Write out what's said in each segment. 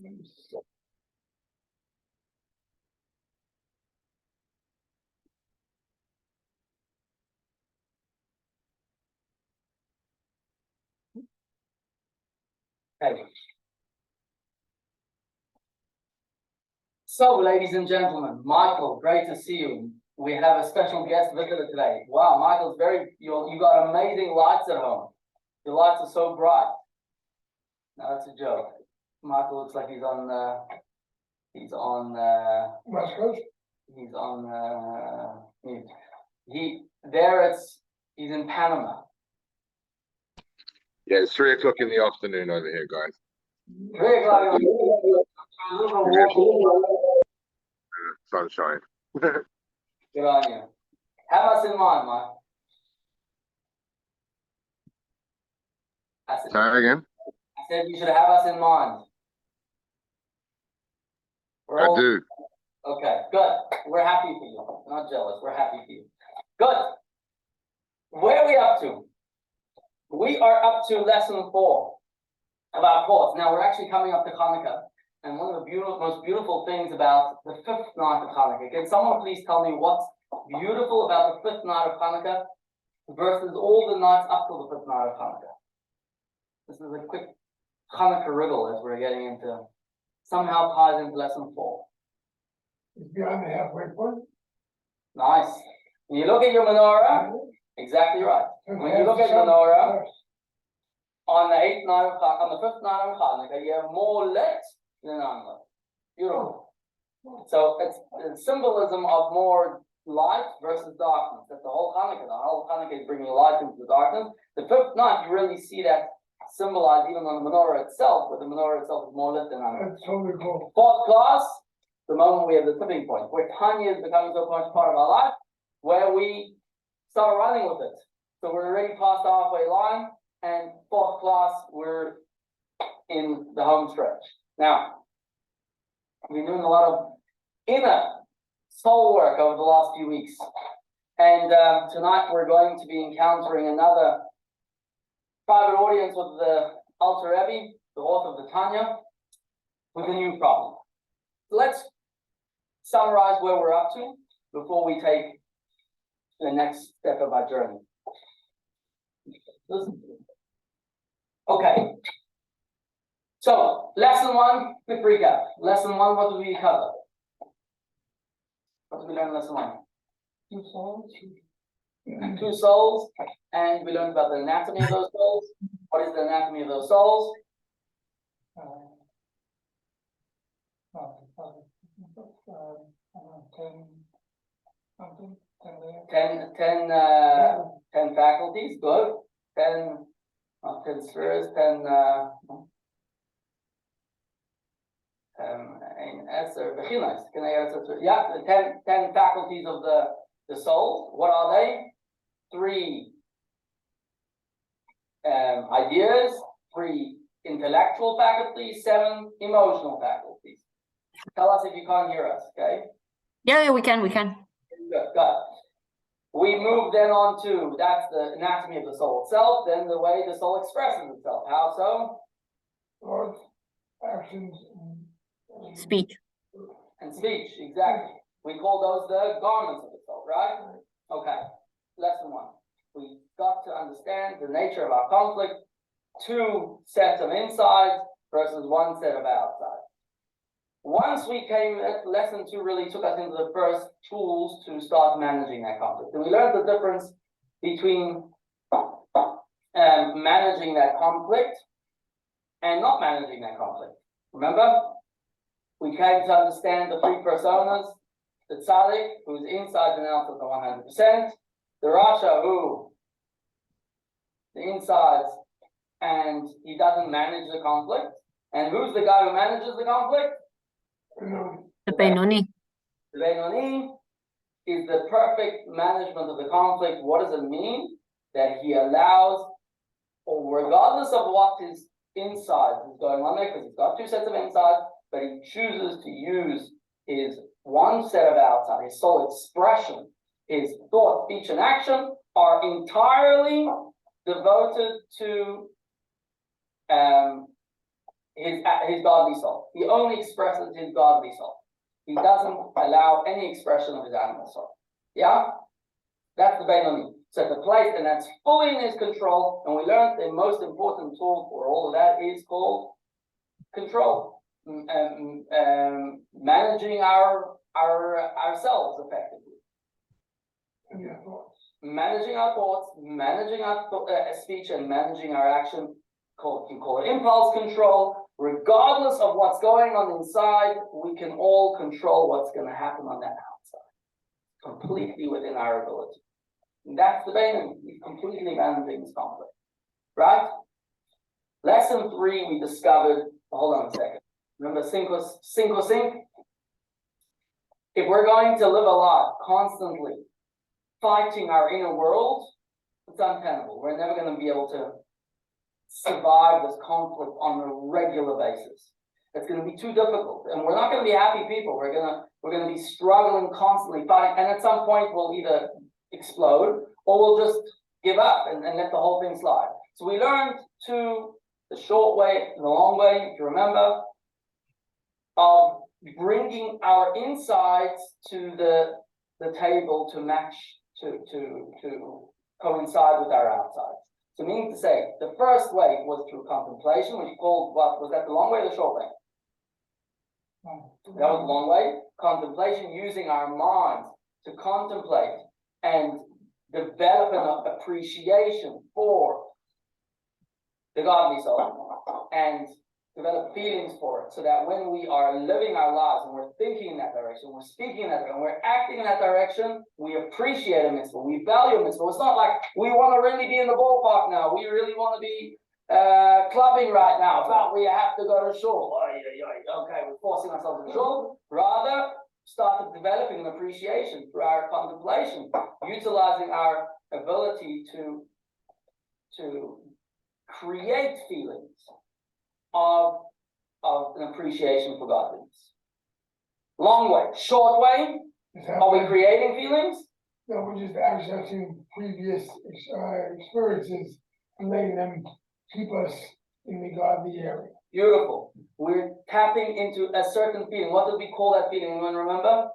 Okay. So, ladies and gentlemen, Michael, great to see you. We have a special guest visitor today. Wow, Michael's you got amazing lights at home. Your lights are so bright. No, that's a joke. Michael looks like he's on West Coast. He's in Panama. Yeah, it's 3 o'clock in the afternoon over here, guys. 3 o'clock. Sunshine. Good on you. Have us in mind, Mike. Say again? I said you should have us in mind. I do. Okay, good. We're happy for you. Not jealous. We're happy for you. Good. Where are we up to? We are up to lesson 4 of our course. Now, we're actually coming up to Hanukkah. And one of the most beautiful things about the 5th night of Hanukkah. Can someone please tell me what's beautiful about the 5th night of Hanukkah versus all the nights up till the 5th night of Hanukkah? This is a quick Hanukkah riddle as we're getting into, somehow ties into lesson 4. It's beyond the halfway point. Nice. When you look at your menorah, exactly right. When you look at your menorah, on the 5th night of Hanukkah, you have more lit than unlit. Beautiful. So it's symbolism of more light versus darkness. That's the whole Hanukkah. The whole Hanukkah is bringing light into the darkness. The 5th night, you really see that symbolized even on the menorah itself, but the menorah itself is more lit than unlit. That's totally cool. 4th class, the moment we have the tipping point, where Tanya is becoming so much part of our life, where we start running with it. So we're already past the halfway line, and 4th class, we're in the home stretch. Now, we've been doing a lot of inner soul work over the last few weeks. And tonight we're going to be encountering another private audience with the Alter Rebbe, the author of the Tanya, with a new problem. So let's summarize where we're up to before we take the next step of our journey. Okay. So, lesson 1, quick recap. Lesson 1, what did we cover? What did we learn in lesson 1? 2 souls. 2 souls, and we learned about the anatomy of those souls. What is the anatomy of those souls? 10 faculties, good. 10 spheres, 10 the 10 faculties of the soul. What are they? 3 ideas, 3 intellectual faculties, 7 emotional faculties. Tell us if you can't hear us, okay? Yeah, we can. Good. We move then on to, that's the anatomy of the soul itself, then the way the soul expresses itself. How so? Thoughts, actions, Speech. And speech, exactly. We call those the garments of the soul, right? Okay. Lesson 1. We got to understand the nature of our conflict. 2 sets of insides versus 1 set of outside. Once we came at lesson 2, really took us into the first tools to start managing that conflict. And we learned the difference between managing that conflict and not managing that conflict. Remember? We came to understand the 3 personas, the tzaddik, who's inside and out of the 100%, the rasha, who the insides, and he doesn't manage the conflict. And who's the guy who manages the conflict? The Benoni. The Benoni is the perfect management of the conflict. What does it mean? That he allows, or regardless of what his inside is going on there, because he's got 2 sets of inside, but he chooses to use his 1 set of outside, his soul expression, his thought, speech, and action are entirely devoted to his godly soul. He only expresses his godly soul. He doesn't allow any expression of his animal soul. Yeah? That's the Benoni. So the place, and that's fully in his control. And we learned the most important tool for all of that is called control. Managing ourselves effectively. And your thoughts. Managing our thoughts, managing our speech, and managing our action. You can call it impulse control. Regardless of what's going on inside, we can all control what's going to happen on that outside. Completely within our ability. And that's the Benoni. He's completely managing this conflict. Right? Lesson 3, we discovered, hold on a second. Remember sync? If we're going to live a life constantly fighting our inner world, it's untenable. We're never going to be able to survive this conflict on a regular basis. It's going to be too difficult, and we're not going to be happy people. We're going to be struggling constantly, fighting, and at some point we'll either explode or we'll just give up and let the whole thing slide. So we learned the short way and the long way, if you remember, of bringing our insides to the table to match to coincide with our outsides. So meaning to say, the first way was through contemplation, which called, what was that, the long way or the short way? That was the long way. Contemplation, using our minds to contemplate and develop an appreciation for the godly soul and develop feelings for it, so that when we are living our lives and we're thinking in that direction, we're speaking in that direction, we're acting in that direction, we appreciate a mitzvah, we value a mitzvah. It's not like we want to really be in the ballpark now, we really want to be clubbing right now, but we have to go to shul. Okay, we're forcing ourselves to shul. Rather, start developing an appreciation through our contemplation, utilizing our ability to create feelings of an appreciation for godliness. Long way. Short way, are we creating feelings? No, we're just accessing previous experiences and letting them keep us in the godly area. Beautiful. We're tapping into a certain feeling. What did we call that feeling? Anyone remember?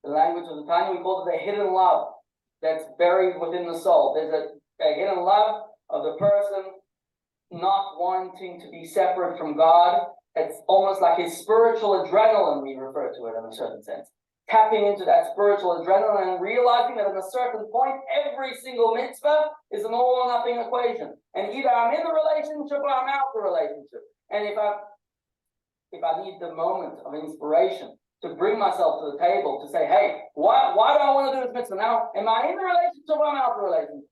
The language of the Tanya, we call it the hidden love that's buried within the soul. There's a hidden love of the person not wanting to be separate from God. It's almost like his spiritual adrenaline, we refer to it in a certain sense. Tapping into that spiritual adrenaline and realizing that at a certain point, every single mitzvah is an all or nothing equation. And either I'm in the relationship or I'm out the relationship. And if I need the moment of inspiration to bring myself to the table to say, hey, why do I want to do this mitzvah now? Am I in the relationship or am I out the relationship?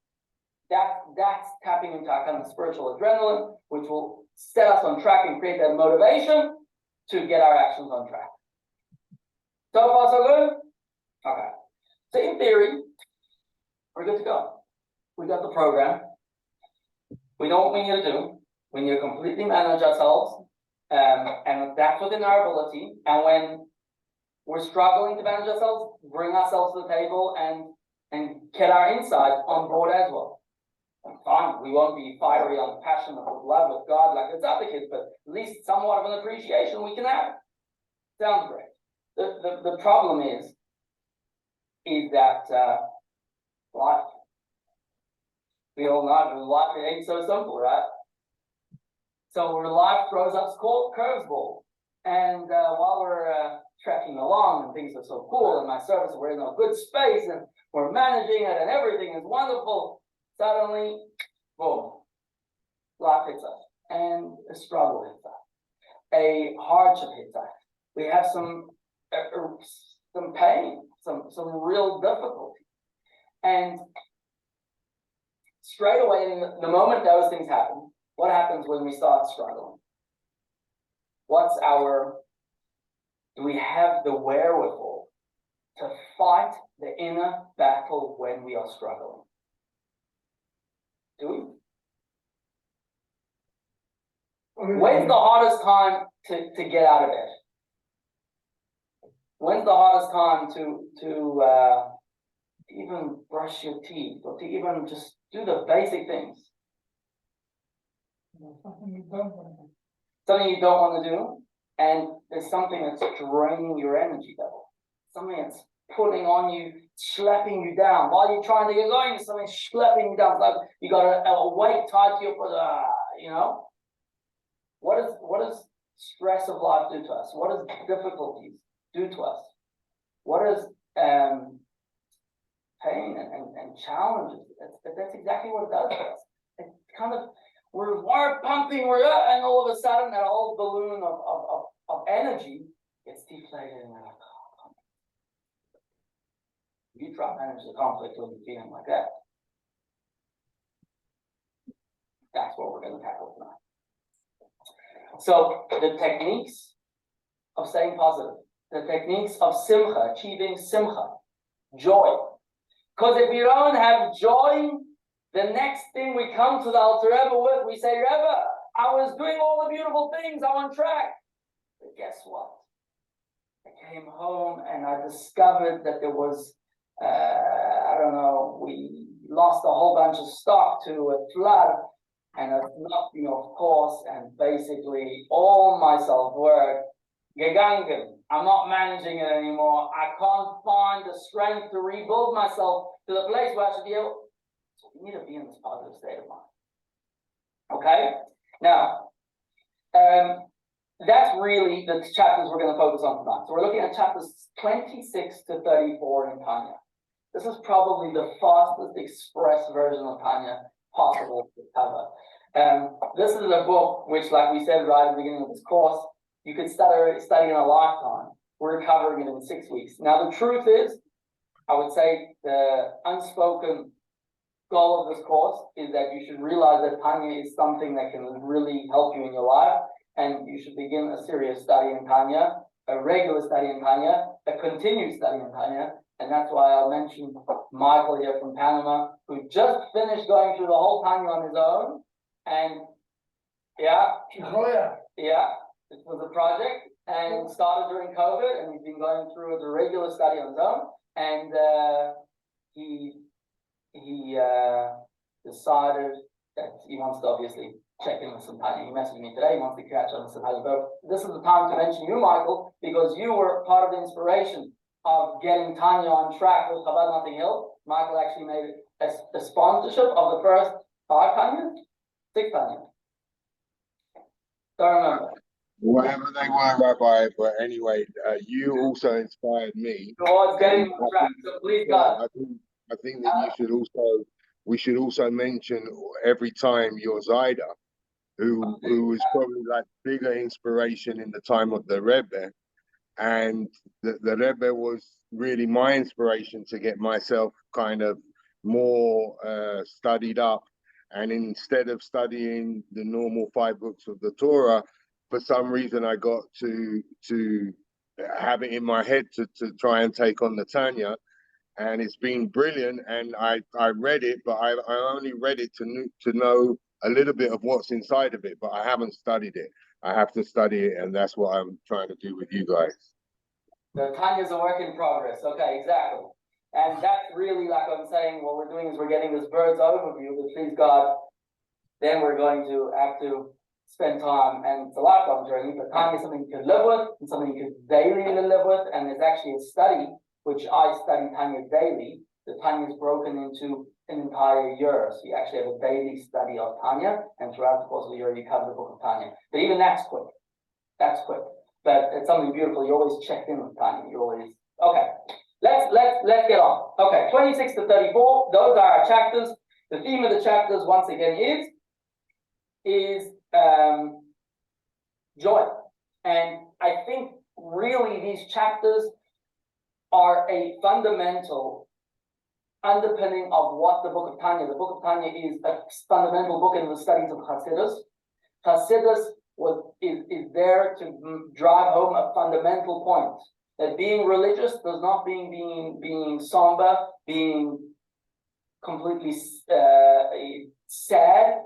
That's tapping into our kind of spiritual adrenaline, which will set us on track and create that motivation to get our actions on track. So far, so good? Okay. So in theory, we're good to go. We got the program. We know what we need to do. We need to completely manage ourselves. And that's within our ability. And when we're struggling to manage ourselves, bring ourselves to the table and get our insides on board as well. Fine, we won't be fiery on passionate with love with God like it's other kids, but at least somewhat of an appreciation we can have. Sounds great. The problem is that life. We all know life ain't so simple, right? So life throws us curveball, and while we're trekking along and things are so cool, and my service we're in a good space and we're managing it and everything is wonderful. Suddenly, boom, life hits us, and a struggle hits us, a hardship hits us. We have some pain, some real difficulty, and straight away, in the moment those things happen, what happens when we start struggling? Do we have the wherewithal to fight the inner battle when we are struggling? Do we? When's the hardest time to get out of bed? When's the hardest time to even brush your teeth or to even just do the basic things? Something you don't want to do. something you don't want to do, and there's something that's draining your energy level, something that's pulling on you, schlepping you down. While you're trying to get going, there's something schlepping you down. It's like you got a weight tied to your foot, you know? What does stress of life do to us? What does difficulties do to us? What does pain and challenges? That's exactly what it does to us. It kind of, we're pumping, and all of a sudden that old balloon of energy gets deflated, and we're like, oh, you try to manage the conflict when you're feeling like that. That's what we're going to tackle tonight. So the techniques of staying positive, the techniques of simcha, achieving simcha, joy. Because if we don't have joy, the next thing we come to the Alter Rebbe with, we say, Rebbe, I was doing all the beautiful things, I'm on track. But guess what? I came home and I discovered that there was, I don't know, we lost a whole bunch of stock to a flood and a knocking of course, and basically all my self-worth, gegangen. I'm not managing it anymore. I can't find the strength to rebuild myself to the place where I should be able. So we need to be in this positive state of mind. Okay? Now, that's really the chapters we're going to focus on tonight. So we're looking at chapters 26 to 34 in Tanya. This is probably the fastest expressed version of Tanya possible to cover. This is a book which, like we said right at the beginning of this course, you could study in a lifetime. We're covering it in 6 weeks. Now, the truth is, I would say the unspoken goal of this course is that you should realize that Tanya is something that can really help you in your life, and you should begin a serious study in Tanya, a regular study in Tanya, a continued study in Tanya, and that's why I mentioned Michael here from Panama, who just finished going through the whole Tanya on his own, and it was a project and started during COVID, and he's been going through as a regular study on his own, and he decided that he wants to obviously check in with some Tanya. He messaged me today, he wants to catch up with some Tanya. But this is the time to mention you, Michael, because you were part of the inspiration of getting Tanya on track with Chabad Notting Hill. Michael actually made a sponsorship of the first 5 Tanyas, 6 Tanyas. Don't remember. Whatever they were, Rabbi, but anyway, you also inspired me. Towards getting on track, so please God. I think that we should also mention every time your Zaida, who was probably like bigger inspiration in the time of the Rebbe, and the Rebbe was really my inspiration to get myself kind of more studied up, and instead of studying the normal 5 books of the Torah, for some reason I got to have it in my head to try and take on the Tanya. And it's been brilliant, and I read it, but I only read it to know a little bit of what's inside of it, but I haven't studied it. I have to study it, and that's what I'm trying to do with you guys. The Tanya is a work in progress. Okay, exactly. And that's really, like I'm saying, what we're doing is we're getting this bird's overview, but please God, then we're going to have to spend time, and it's a lifelong journey, but Tanya is something you could live with, and something you could daily live with, and there's actually a study which I study Tanya daily. The Tanya is broken into an entire year. So you actually have a daily study of Tanya, and throughout the course of the year, you cover the book of Tanya. But even that's quick. That's quick. But it's something beautiful. You always check in with Tanya. You always, okay. Let's get on. Okay, 26 to 34, those are our chapters. The theme of the chapters, once again, is joy. And I think really these chapters are a fundamental underpinning of what the book of Tanya. The book of Tanya is a fundamental book in the studies of Hasidus. Hasidus is there to drive home a fundamental point, that being religious does not mean being somber, being completely sad.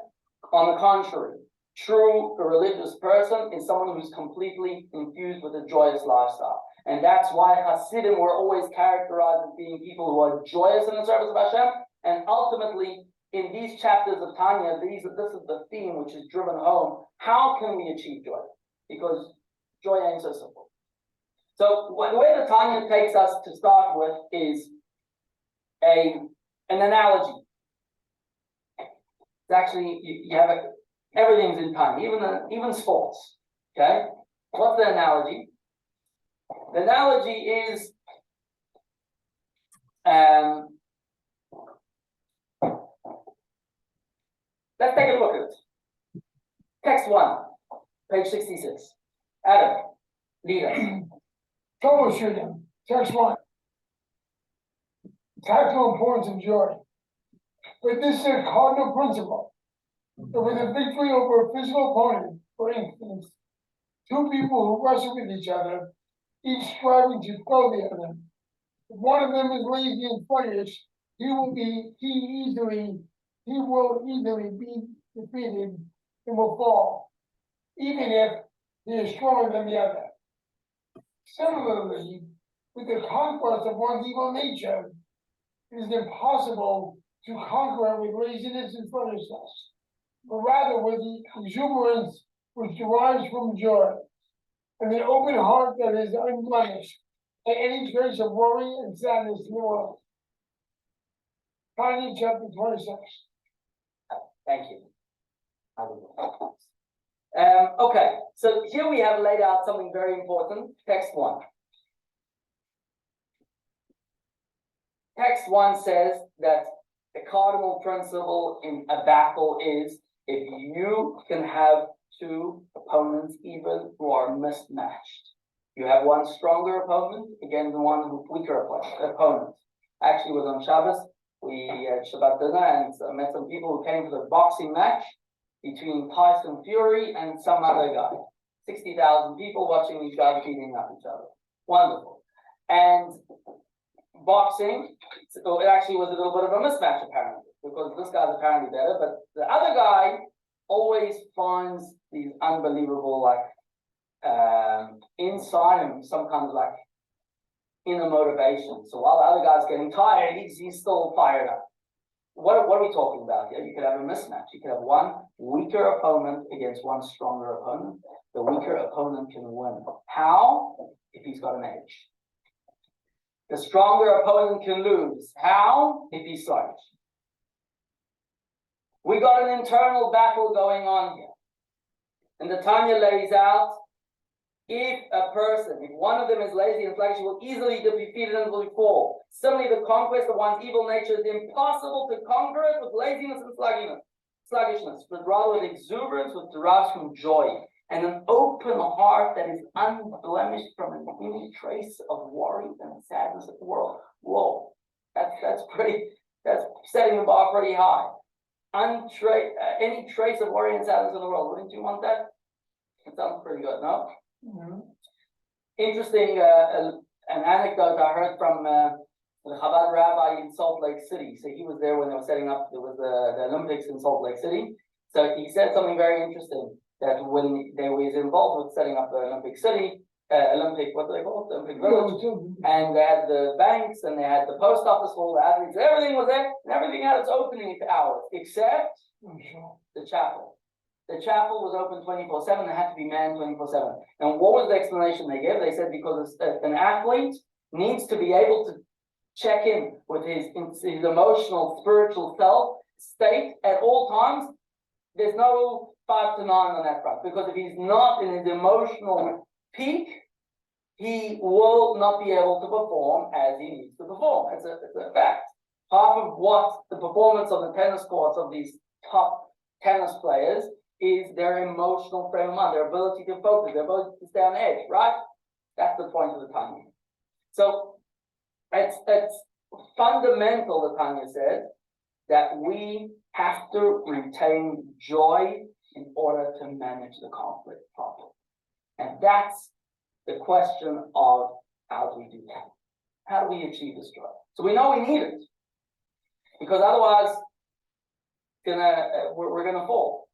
On the contrary, true religious person is someone who's completely infused with a joyous lifestyle. And that's why Hasidim were always characterized as being people who are joyous in the service of Hashem, and ultimately in these chapters of Tanya, this is the theme which is driven home. How can we achieve joy? Because joy ain't so simple. So the way the Tanya takes us to start with is an analogy. It's actually, you have everything's in Tanya, even sports. Okay? What's the analogy? The analogy is let's take a look at it. Text 1, page 66. Adam, lead us. Troubleshooting, text 1. Tactical importance of joy. But this is a cardinal principle. That with a victory over a physical opponent, for instance, two people who wrestle with each other, each striving to throw the other. If one of them is lazy and sluggish, he will easily be defeated and will fall, even if he is stronger than the other. Similarly, with the conquest of one's evil nature, it is impossible to conquer it with laziness and sluggishness, but rather with the exuberance which derives from joy, and an open heart that is unblemished by any trace of worry and sadness in the world. Tanya chapter 26. Thank you. Okay, so here we have laid out something very important. Text 1. Text 1 says that the cardinal principle in a battle is if you can have two opponents even who are mismatched. You have one stronger opponent against one weaker opponent. Actually, it was on Shabbos. We had Shabbat dinner and met some people who came to the boxing match between Tyson Fury and some other guy. 60,000 people watching these guys beating up each other. Wonderful. And boxing, so it actually was a little bit of a mismatch apparently, because this guy's apparently better, but the other guy always finds these unbelievable, inside him, some kind of inner motivation. So while the other guy's getting tired, he's still fired up. What are we talking about here? You could have a mismatch. You could have one weaker opponent against one stronger opponent. The weaker opponent can win. How? If he's got an edge. The stronger opponent can lose. How? If he's sluggish. We got an internal battle going on here. And the Tanya lays out, if one of them is lazy and sluggish, he will easily be defeated and will fall. Similarly, the conquest of one's evil nature is impossible to conquer it with laziness and sluggishness, but rather with exuberance, which derives from joy, and an open heart that is unblemished from any trace of worry and sadness of the world. Whoa, that's setting the bar pretty high. Any trace of worry and sadness in the world. Wouldn't you want that? It sounds pretty good, no? Mm-hmm. Interesting, an anecdote I heard from the Chabad rabbi in Salt Lake City. So he was there when they were setting up, there was the Olympics in Salt Lake City. So he said something very interesting, that when they was involved with setting up the Olympic City, what do they call it? The Olympic Village. And they had the banks and they had the post office for all the athletes. Everything was there, and everything had its opening hours, except the chapel. The chapel was open 24/7. It had to be manned 24/7. And what was the explanation they gave? They said because an athlete needs to be able to check in with his emotional, spiritual state at all times. There's no 5 to 9 on that front, because if he's not in his emotional peak, he will not be able to perform as he needs to perform. It's a fact. Half of what the performance on the tennis courts of these top tennis players is their emotional frame of mind, their ability to focus, their ability to stay on edge, right? That's the point of the Tanya. So it's fundamental, the Tanya says, that we have to retain joy in order to manage the conflict properly. And that's the question of how do we do that? How do we achieve this joy? So we know we need it, because otherwise we're gonna fall.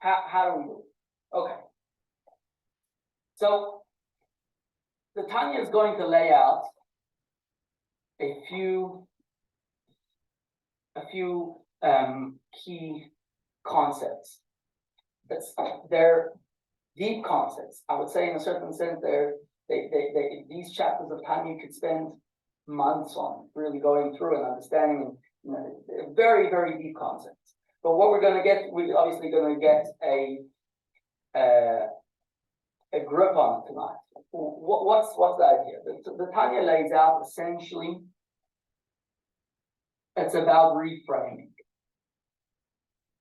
How do we do it? Okay. So the Tanya is going to lay out a few key concepts. They're deep concepts. I would say in a certain sense, these chapters of time you could spend months on really going through and understanding, they're very, very deep concepts. But what we're obviously going to get a grip on tonight. What's the idea? The Tanya lays out essentially, it's about reframing.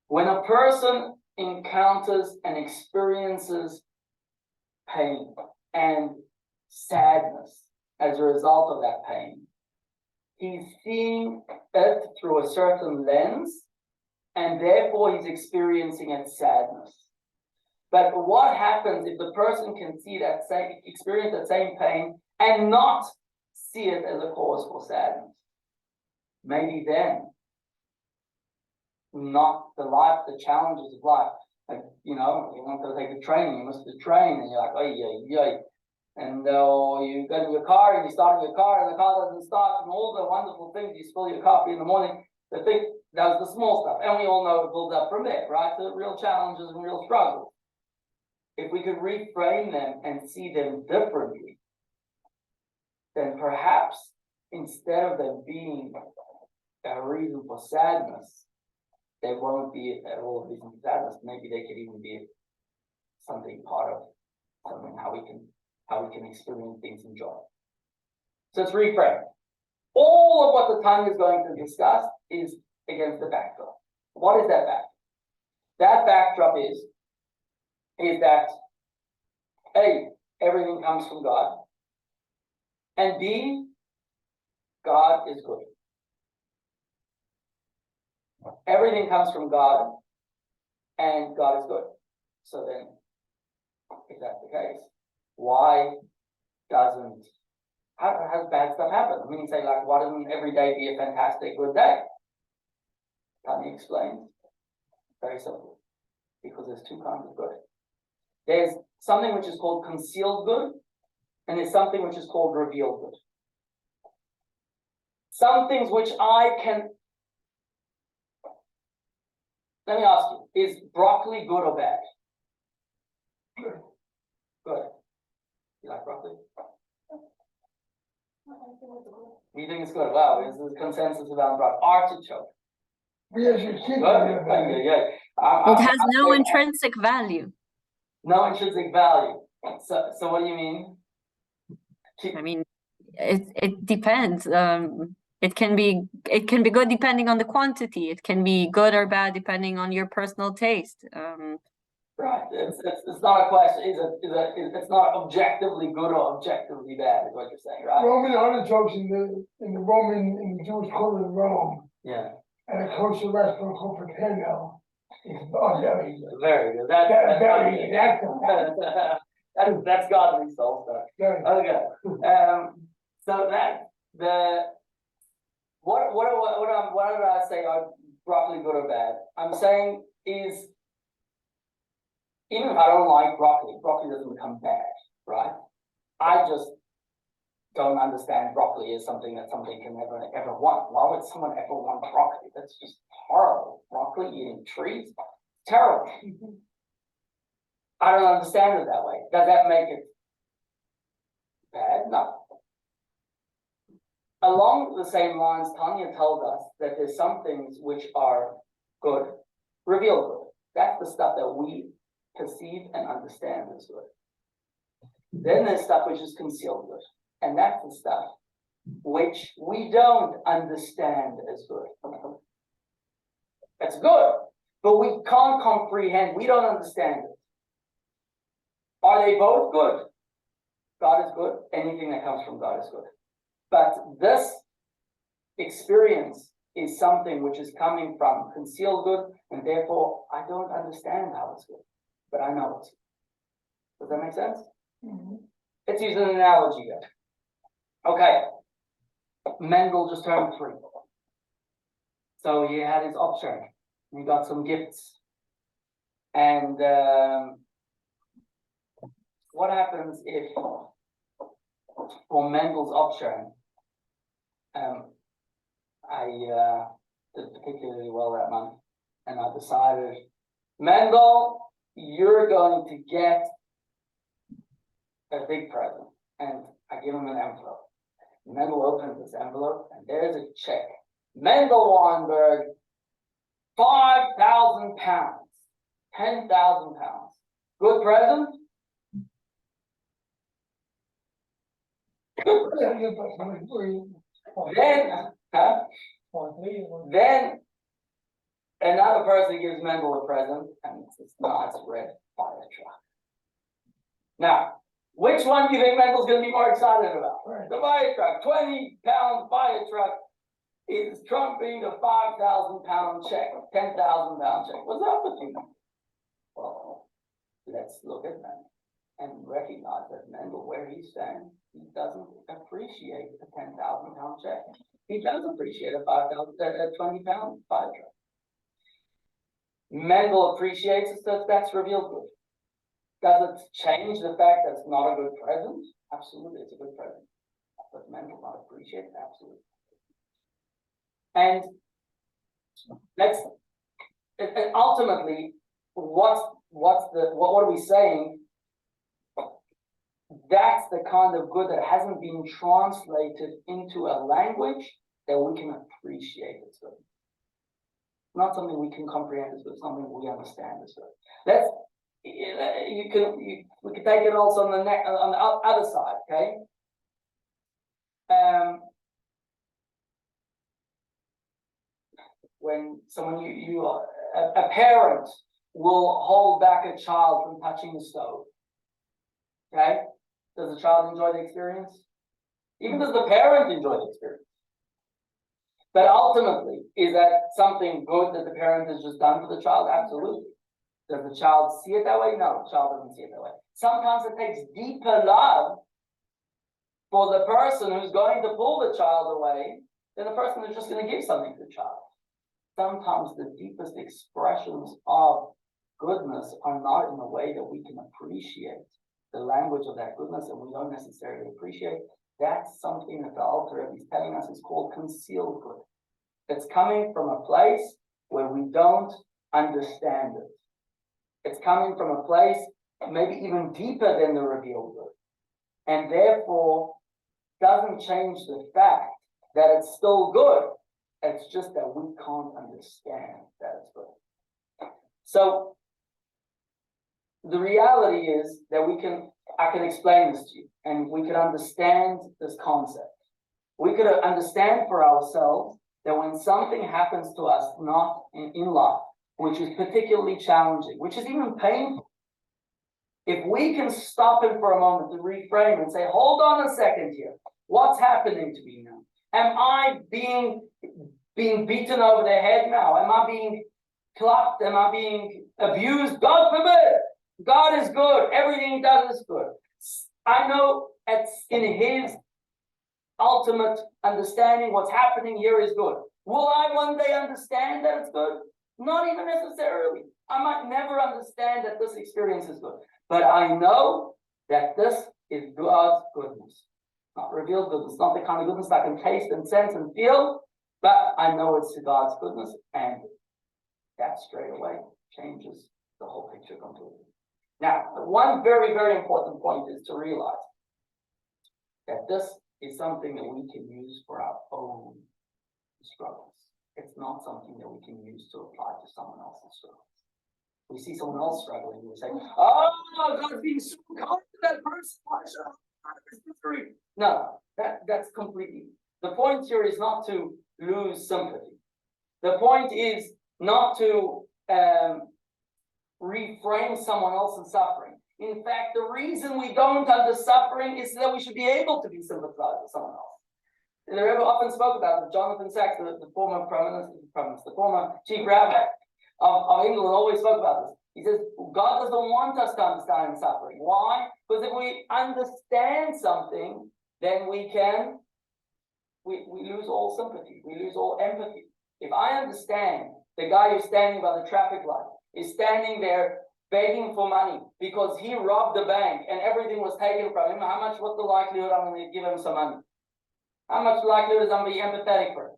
When a person encounters and experiences pain and sadness as a result of that pain, he's seeing it through a certain lens, and therefore he's experiencing its sadness. But what happens if the person can experience that same pain and not see it as a cause for sadness? Maybe then, not the challenges of life. Like, you want to take a train, you miss the train, and you're like, oh, and you go to your car and you start your car and the car doesn't start, and all the wonderful things, you spill your coffee in the morning, that was the small stuff, and we all know it builds up from there, right? The real challenges and real struggles. If we could reframe them and see them differently, then perhaps instead of them being a reason for sadness, there won't be all of reason for sadness. Maybe they could even be something part of something how we can experience things in joy. So it's reframed. All of what the Tanya is going to discuss is against the backdrop. What is that backdrop? That backdrop is that A, everything comes from God, and B, God is good. Everything comes from God, and God is good. So then, if that's the case, why has bad stuff happen? I mean, you say, like, why doesn't every day be a fantastic good day? Tanya explains. Very simple. Because there's two kinds of good. There's something which is called concealed good, and there's something which is called revealed good. Some things which let me ask you, is broccoli good or bad? Good. Good. You like broccoli? You think it's good? Wow, there's a consensus about broccoli. Artichoke. Yes, you keep it. It has no intrinsic value. No intrinsic value. So what do you mean? I mean, it depends. It can be good depending on the quantity. It can be good or bad depending on your personal taste. Right. It's not a question. It's not objectively good or objectively bad, is what you're saying, right? Roman artichokes in the Jewish quarter of Rome. Yeah. And a kosher restaurant called Paterno. Very good. That's godly soul stuff. Okay. So what did I say? Are broccoli good or bad? I'm saying is, even if I don't like broccoli doesn't become bad, right? I just don't understand broccoli as something that somebody can ever want. Why would someone ever want broccoli? That's just horrible. Broccoli eating trees, terrible. I don't understand it that way. Does that make it bad? No. Along the same lines, Tanya tells us that there's some things which are good, revealed good. That's the stuff that we perceive and understand as good. Then there's stuff which is concealed good. And that's the stuff which we don't understand as good. It's good, but we can't comprehend. We don't understand it. Are they both good? God is good. Anything that comes from God is good. But this experience is something which is coming from concealed good, and therefore I don't understand how it's good, but I know it's good. Does that make sense? Mm-hmm. Let's use an analogy here. Okay, Mendel just turned 3. So he had his option. He got some gifts. And what happens if, for Mendel's option, did particularly well that month. And I decided, Mendel, you're going to get a big present. And I give him an envelope. Mendel opens this envelope and there's a check. Mendel Weinberg, 5,000 pounds, 10,000 pounds. Good present? Then another person gives Mendel a present, and it's this nice red fire truck. Now, which one do you think Mendel's going to be more excited about? The fire truck, 20-pound fire truck is trumping a 5,000-pound check, 10,000-pound check. What's up with you? Well, let's look at that and recognize that Mendel, where he stands, he doesn't appreciate a 10,000-pound check. He does appreciate a 20-pound fire truck. Mendel appreciates it, so that's revealed good. Does it change the fact that it's not a good present? Absolutely, it's a good present. Does Mendel not appreciate it? Absolutely. And ultimately, what are we saying? That's the kind of good that hasn't been translated into a language that we can appreciate as good. Not something we can comprehend as good, something we understand as good. We can take it also on the other side, okay? When someone a parent will hold back a child from touching the stove, okay? Does the child enjoy the experience? Even does the parent enjoy the experience? But ultimately, is that something good that the parent has just done for the child? Absolutely. Does the child see it that way? No, the child doesn't see it that way. Sometimes it takes deeper love for the person who's going to pull the child away than the person who's just going to give something to the child. Sometimes the deepest expressions of goodness are not in the way that we can appreciate the language of that goodness, and we don't necessarily appreciate. That's something that the Alter Rebbe is telling us is called concealed good. It's coming from a place where we don't understand it. It's coming from a place maybe even deeper than the revealed good, and therefore doesn't change the fact that it's still good. It's just that we can't understand that it's good. So the reality is that I can explain this to you, and we can understand this concept. We could understand for ourselves that when something happens to us, not in life, which is particularly challenging, which is even painful, if we can stop it for a moment to reframe and say, hold on a second here, what's happening to me now? Am I being beaten over the head now? Am I being clapped? Am I being abused? God forbid! God is good. Everything he does is good. I know it's in his ultimate understanding what's happening here is good. Will I one day understand that it's good? Not even necessarily. I might never understand that this experience is good. But I know that this is God's goodness. Not revealed goodness, not the kind of goodness I can taste and sense and feel, but I know it's God's goodness, and that straight away changes the whole picture completely. Now, one very, very important point is to realize that this is something that we can use for our own struggles. It's not something that we can use to apply to someone else's struggles. We see someone else struggling, we say, oh, God's being so kind to that person. Why should I out of his misery? No, that's completely. The point here is not to lose sympathy. The point is not to reframe someone else's suffering. In fact, the reason we don't under suffering is that we should be able to be sympathized with someone else. And the Rebbe often spoke about it. Jonathan Sachs, the former the former chief rabbi of England, always spoke about this. He says, God doesn't want us to understand suffering. Why? Because if we understand something, then we lose all sympathy. We lose all empathy. If I understand the guy who's standing by the traffic light is standing there begging for money because he robbed the bank and everything was taken from him, what's the likelihood I'm going to give him some money? How much likelihood is I'm going to be empathetic for him?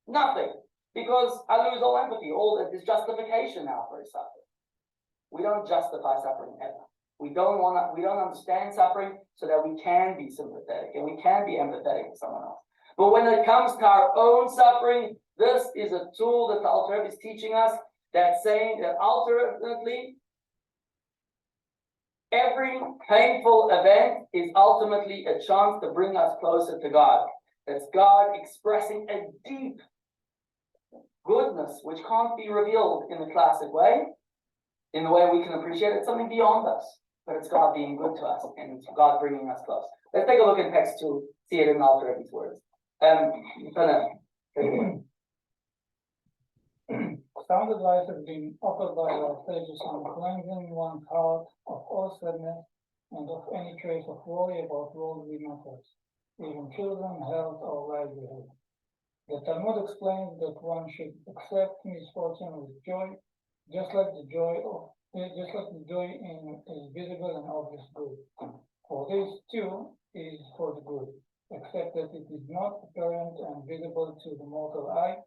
Nothing. Because I lose all empathy, there's justification now for his suffering. We don't justify suffering ever. We don't understand suffering so that we can be sympathetic and we can be empathetic to someone else. But when it comes to our own suffering, this is a tool that the Alter Rebbe is teaching us, that's saying that ultimately, every painful event is ultimately a chance to bring us closer to God. That's God expressing a deep goodness which can't be revealed in the classic way, in the way we can appreciate it. It's something beyond us, but it's God being good to us and it's God bringing us close. Let's take a look at text 2, see it in Alter Rebbe's words. Sound advice has been offered by our sages on cleansing one's heart of all sadness and of any trace of worry about worldly matters, even children, health, or livelihood. The Talmud explains that one should accept misfortune with joy, just like the joy in a visible and obvious good. For this too is for the good, except that it is not apparent and visible to the mortal eye,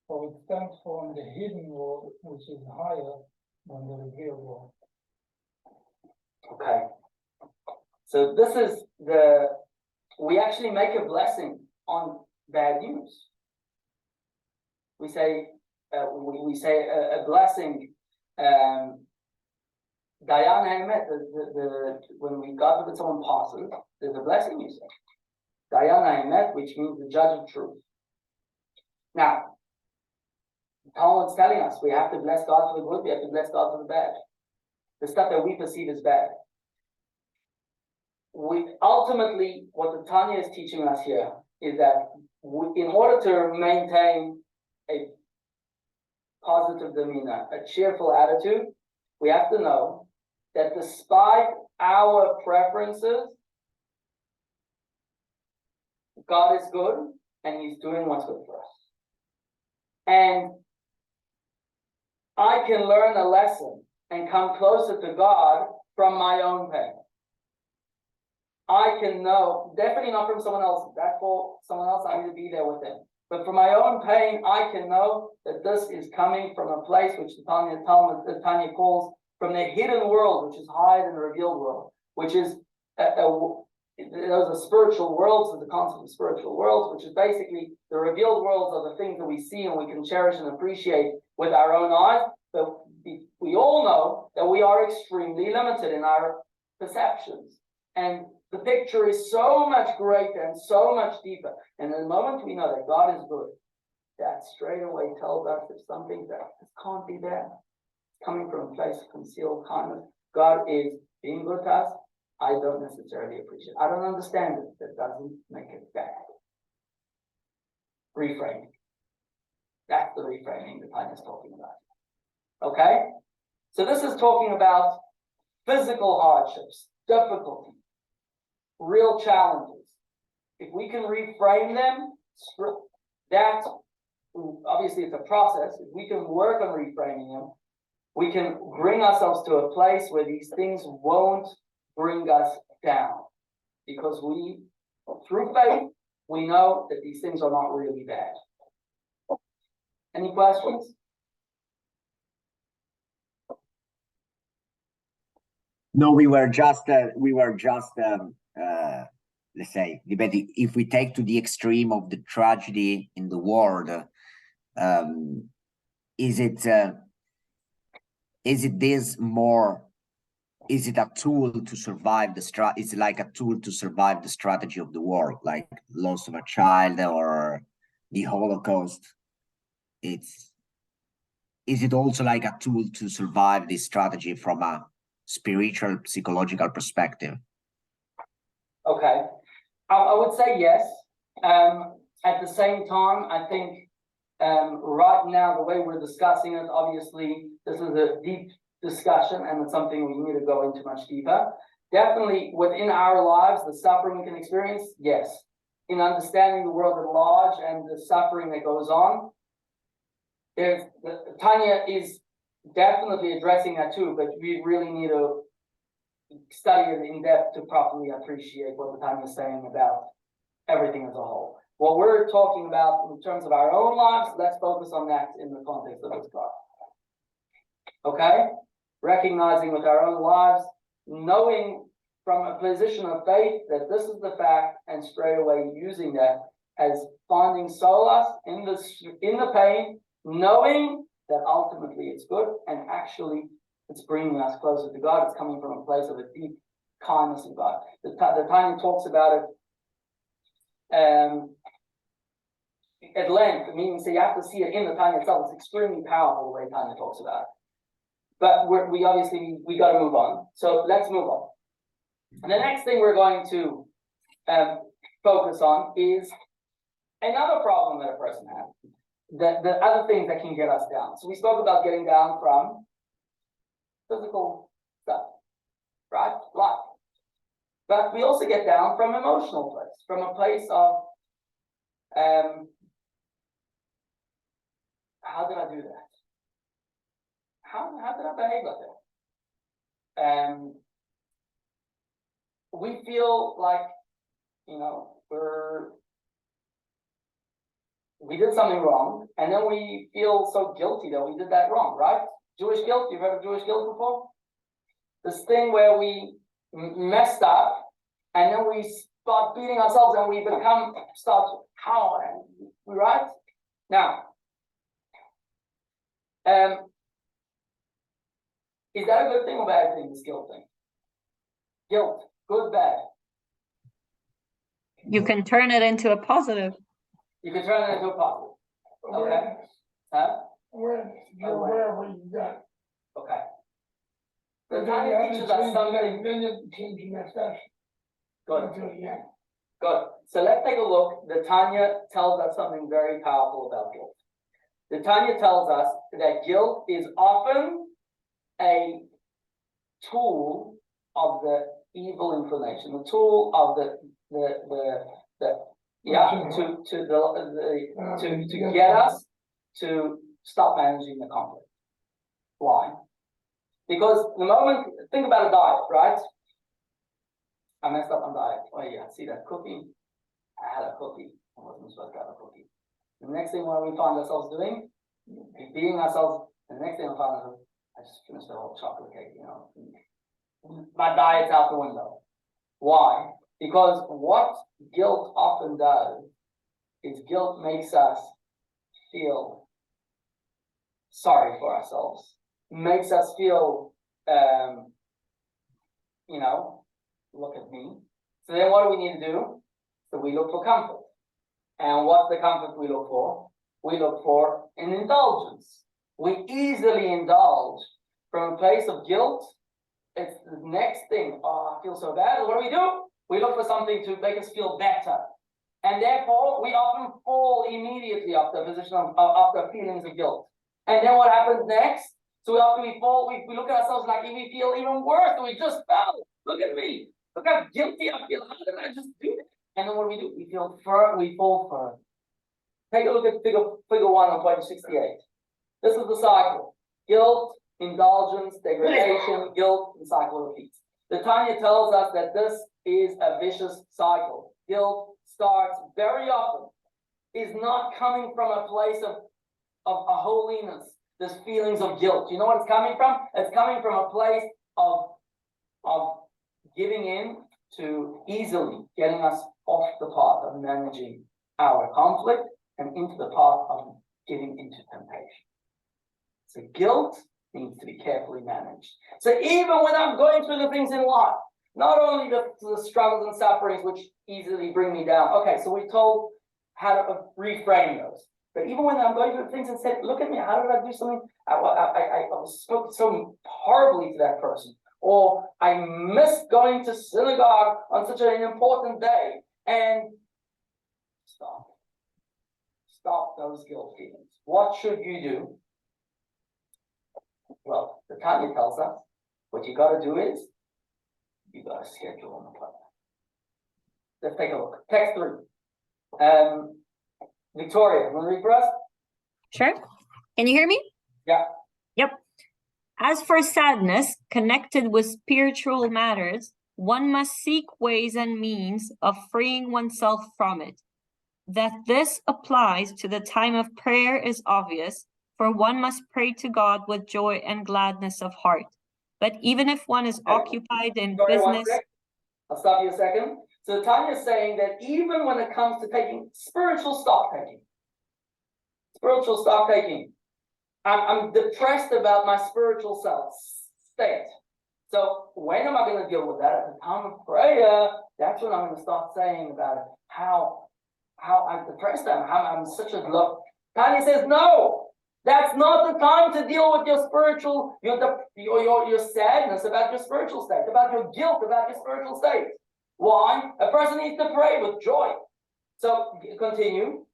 for it stems from the hidden world, which is higher than the revealed world. Okay. So this is we actually make a blessing on bad news. We say a blessing, Dayan Haemet, when we God forbid someone passes, there's a blessing you say. Dayan Haemet, which means the judge of truth. Now, Talmud's telling us we have to bless God for the good, we have to bless God for the bad. The stuff that we perceive as bad. Ultimately, what the Tanya is teaching us here is that in order to maintain a positive demeanor, a cheerful attitude, we have to know that despite our preferences, God is good and He's doing what's good for us. And I can learn a lesson and come closer to God from my own pain. I can know, definitely not from someone else. That's for someone else, I need to be there with them. But for my own pain, I can know that this is coming from a place which the Tanya calls from the hidden world, which is higher than the revealed world, which is those are spiritual worlds, is the concept of spiritual worlds, which is basically the revealed worlds are the things that we see and we can cherish and appreciate with our own eyes. But we all know that we are extremely limited in our perceptions. And the picture is so much greater and so much deeper. And the moment we know that God is good, that straight away tells us there's something that can't be there. It's coming from a place of concealed kindness. God is being good to us. I don't necessarily appreciate it. I don't understand it. That doesn't make it bad. Reframing. That's the reframing that I'm just talking about. Okay? So this is talking about physical hardships, difficulty, real challenges. If we can reframe them, that obviously it's a process. If we can work on reframing them, we can bring ourselves to a place where these things won't bring us down. Because we, through faith, we know that these things are not really bad. Any questions? No, we were just let's say, debating if we take to the extreme of the tragedy in the world, is it a tool to survive is it like a tool to survive the strategy of the war, like loss of a child or the Holocaust? Is it also like a tool to survive this strategy from a spiritual, psychological perspective? Okay, I would say yes. At the same time, I think right now, the way we're discussing it, obviously, this is a deep discussion and it's something we need to go into much deeper. Definitely within our lives, the suffering we can experience, yes. In understanding the world at large and the suffering that goes on, Tanya is definitely addressing that too, but we really need to study it in depth to properly appreciate what the Tanya is saying about everything as a whole. What we're talking about in terms of our own lives, let's focus on that in the context of this class. Okay? Recognizing with our own lives, knowing from a position of faith that this is the fact, and straight away using that as finding solace in the pain, knowing that ultimately it's good, and actually it's bringing us closer to God. It's coming from a place of a deep kindness of God. The Tanya talks about it at length, meaning so you have to see it in the Tanya itself. It's extremely powerful the way Tanya talks about it. But we obviously got to move on. So let's move on. And the next thing we're going to focus on is another problem that a person has. The other things that can get us down. So we spoke about getting down from physical stuff, right? Life. But we also get down from emotional place, from a place of how did I do that? How did I behave like that? We feel like, you know, we did something wrong, and then we feel so guilty that we did that wrong, right? Jewish guilt, you've heard of Jewish guilt before? This thing where we messed up, and then we start beating ourselves, and we right? Now, is that a good thing or bad thing, this guilt thing? Guilt, good, bad. You can turn it into a positive. You can turn it into a positive. Okay. Awareness. Huh? Awareness. You're aware of what you've done. Okay. The But then you Tanya have to teaches change us something. Then you have to change your next action. Good. Until the end. Good. So let's take a look. The Tanya tells us something very powerful about guilt. The Tanya tells us that guilt is often a tool of the evil inclination, the tool of to get us to stop managing the conflict. Why? Because the moment, think about a diet, right? I messed up on diet. Oh yeah, see that cookie? I had a cookie. I wasn't supposed to have a cookie. The next thing what we find ourselves doing, beating ourselves, and the next thing I find ourselves, I just finished the whole chocolate cake, you know. My diet's out the window. Why? Because what guilt often does is guilt makes us feel sorry for ourselves, makes us feel, you know, look at me. So then what do we need to do? So we look for comfort. And what's the comfort we look for? We look for an indulgence. We easily indulge from a place of guilt. It's the next thing. Oh, I feel so bad. What do? We look for something to make us feel better. And therefore, we often fall immediately after a position after feelings of guilt. And then what happens next? So after we fall, we look at ourselves like we feel even worse. We just fell. Look at me. Look how guilty I feel. How did I just do that? And then what do? We fall further. Take a look at figure 1 on page 68. This is the cycle. Guilt, indulgence, degradation, guilt, and cycle repeats. The Tanya tells us that this is a vicious cycle. Guilt starts very often, is not coming from a place of a holiness. There's feelings of guilt. You know what it's coming from? It's coming from a place of giving in to easily getting us off the path of managing our conflict and into the path of giving into temptation. So guilt needs to be carefully managed. So even when I'm going through the things in life, not only the struggles and sufferings which easily bring me down. Okay, so we told how to reframe those. But even when I'm going through things and said, look at me, how did I do something? I spoke so horribly to that person. Or I missed going to synagogue on such an important day. And stop those guilt feelings. What should you do? Well, the Tanya tells us what you got to do is you got to schedule an appointment. Let's take a look. Text 3. Victoria, you want to read for us? Sure. Can you hear me? Yeah. Yep. As for sadness connected with spiritual matters, one must seek ways and means of freeing oneself from it. That this applies to the time of prayer is obvious, for one must pray to God with joy and gladness of heart. But even if one is occupied in Sorry, one business, sec. I'll stop you a second. So Tanya is saying that even when it comes to taking spiritual stock taking, I'm depressed about my spiritual self state. So when am I going to deal with that? At the time of prayer, that's when I'm going to start saying about it. How I'm depressed am, how I'm such a low. Tanya says, no, that's not the time to deal with your spiritual, your sadness about your spiritual state, about your guilt about your spiritual state. Why? A person needs to pray with joy. So continue.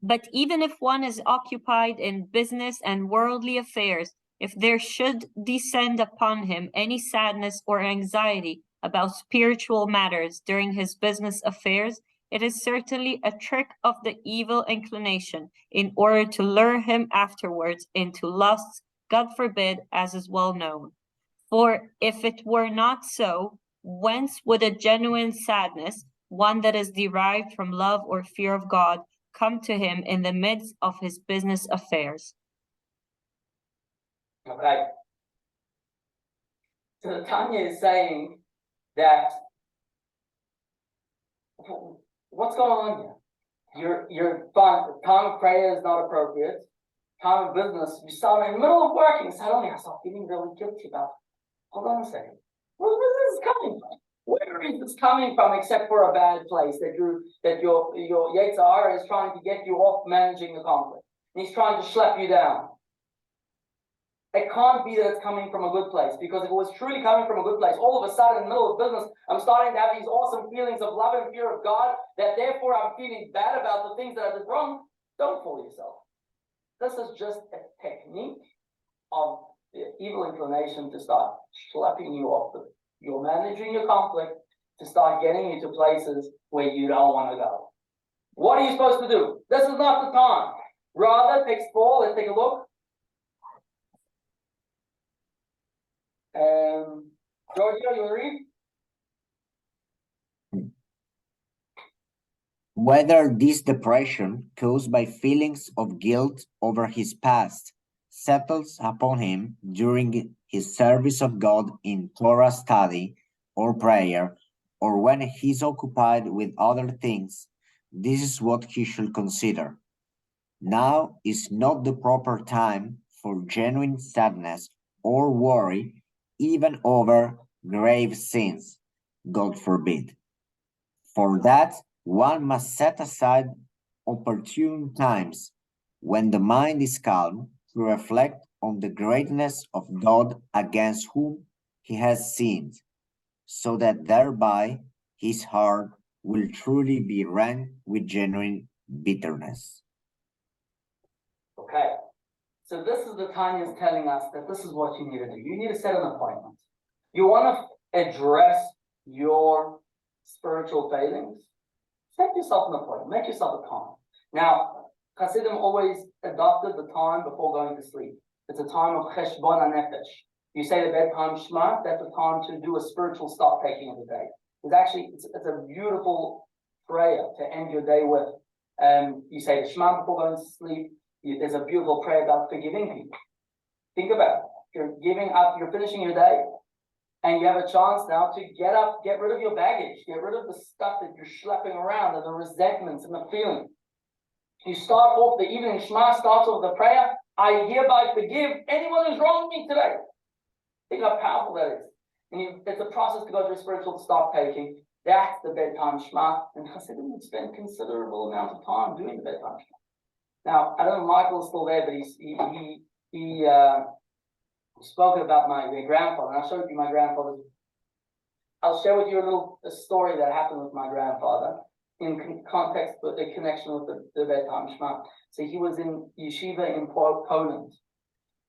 but even if one is occupied in business and worldly affairs, if there should descend upon him any sadness or anxiety about spiritual matters during his business affairs, it is certainly a trick of the evil inclination in order to lure him afterwards into lusts, God forbid, as is well known. For if it were not so, whence would a genuine sadness, one that is derived from love or fear of God, come to him in the midst of his business affairs? Okay. So Tanya is saying that what's going on here? You're fine. Time of prayer is not appropriate. Time of business, you start in the middle of working, suddenly I start feeling really guilty about it. Hold on a second. Where is this coming from? Where is this coming from except for a bad place that your Yetzer Hara is trying to get you off managing the conflict. And he's trying to schlep you down. It can't be that it's coming from a good place, because if it was truly coming from a good place, all of a sudden in the middle of business, I'm starting to have these awesome feelings of love and fear of God, that therefore I'm feeling bad about the things that I did wrong. Don't fool yourself. This is just a technique of the evil inclination to start schlepping you off. You're managing your conflict to start getting you to places where you don't want to go. What are you supposed to do? This is not the time. Rather, text 4, let's take a look. Giorgio, you want to read? Whether this depression, caused by feelings of guilt over his past, settles upon him during his service of God in Torah study or prayer, or when he is occupied with other things, this is what he should consider. Now is not the proper time for genuine sadness or worry, even over grave sins, God forbid. For that, one must set aside opportune times when the mind is calm to reflect on the greatness of God against whom he has sinned, so that thereby his heart will truly be rent with genuine bitterness. Okay. So this is the time is telling us that this is what you need to do. You need to set an appointment. You want to address your spiritual failings? Set yourself an appointment. Make yourself a time. Now, Hasidim always adopted the time before going to sleep. It's a time of cheshbon hanefesh. You say the bedtime shema, that's a time to do a spiritual stock taking of the day. It's a beautiful prayer to end your day with. You say the shema before going to sleep. There's a beautiful prayer about forgiving people. Think about it. You're giving up, you're finishing your day, and you have a chance now to get up, get rid of your baggage, get rid of the stuff that you're schlepping around, and the resentments and the feelings. You start off the evening Shema, starts off the prayer, I hereby forgive anyone who's wronged me today. Think how powerful that is. And it's a process to go through spiritual stock taking. That's the bedtime Shema. And Hasidim would spend considerable amount of time doing the bedtime Shema. Now, I don't know if Michael is still there, but he spoken about my grandfather, and I showed you my grandfather's. I'll share with you a story that happened with my grandfather in context with the connection with the bedtime Shema. So he was in yeshiva in Poland,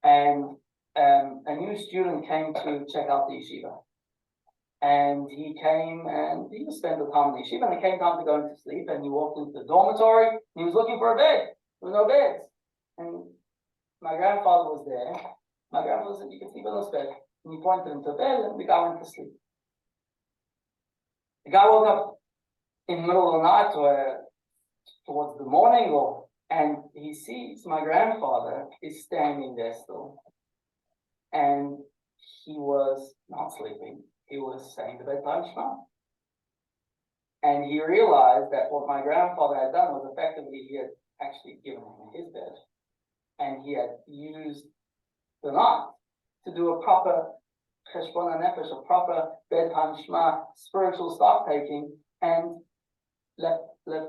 and a new student came to check out the yeshiva. And he came and he just spent the time in the yeshiva, and it came time to go into sleep, and he walked into the dormitory, and he was looking for a bed. There was no beds. And my grandfather was there. My grandfather said, you can sleep on this bed. And he pointed him to the bed, and the guy went to sleep. The guy woke up in the middle of the night or towards the morning, and he sees my grandfather is standing there still. And he was not sleeping. He was saying the bedtime Shema. And he realized that what my grandfather had done was effectively he had actually given him his bed. And he had used the night to do a proper cheshbon nefesh, a proper bedtime Shema, spiritual stock taking, and let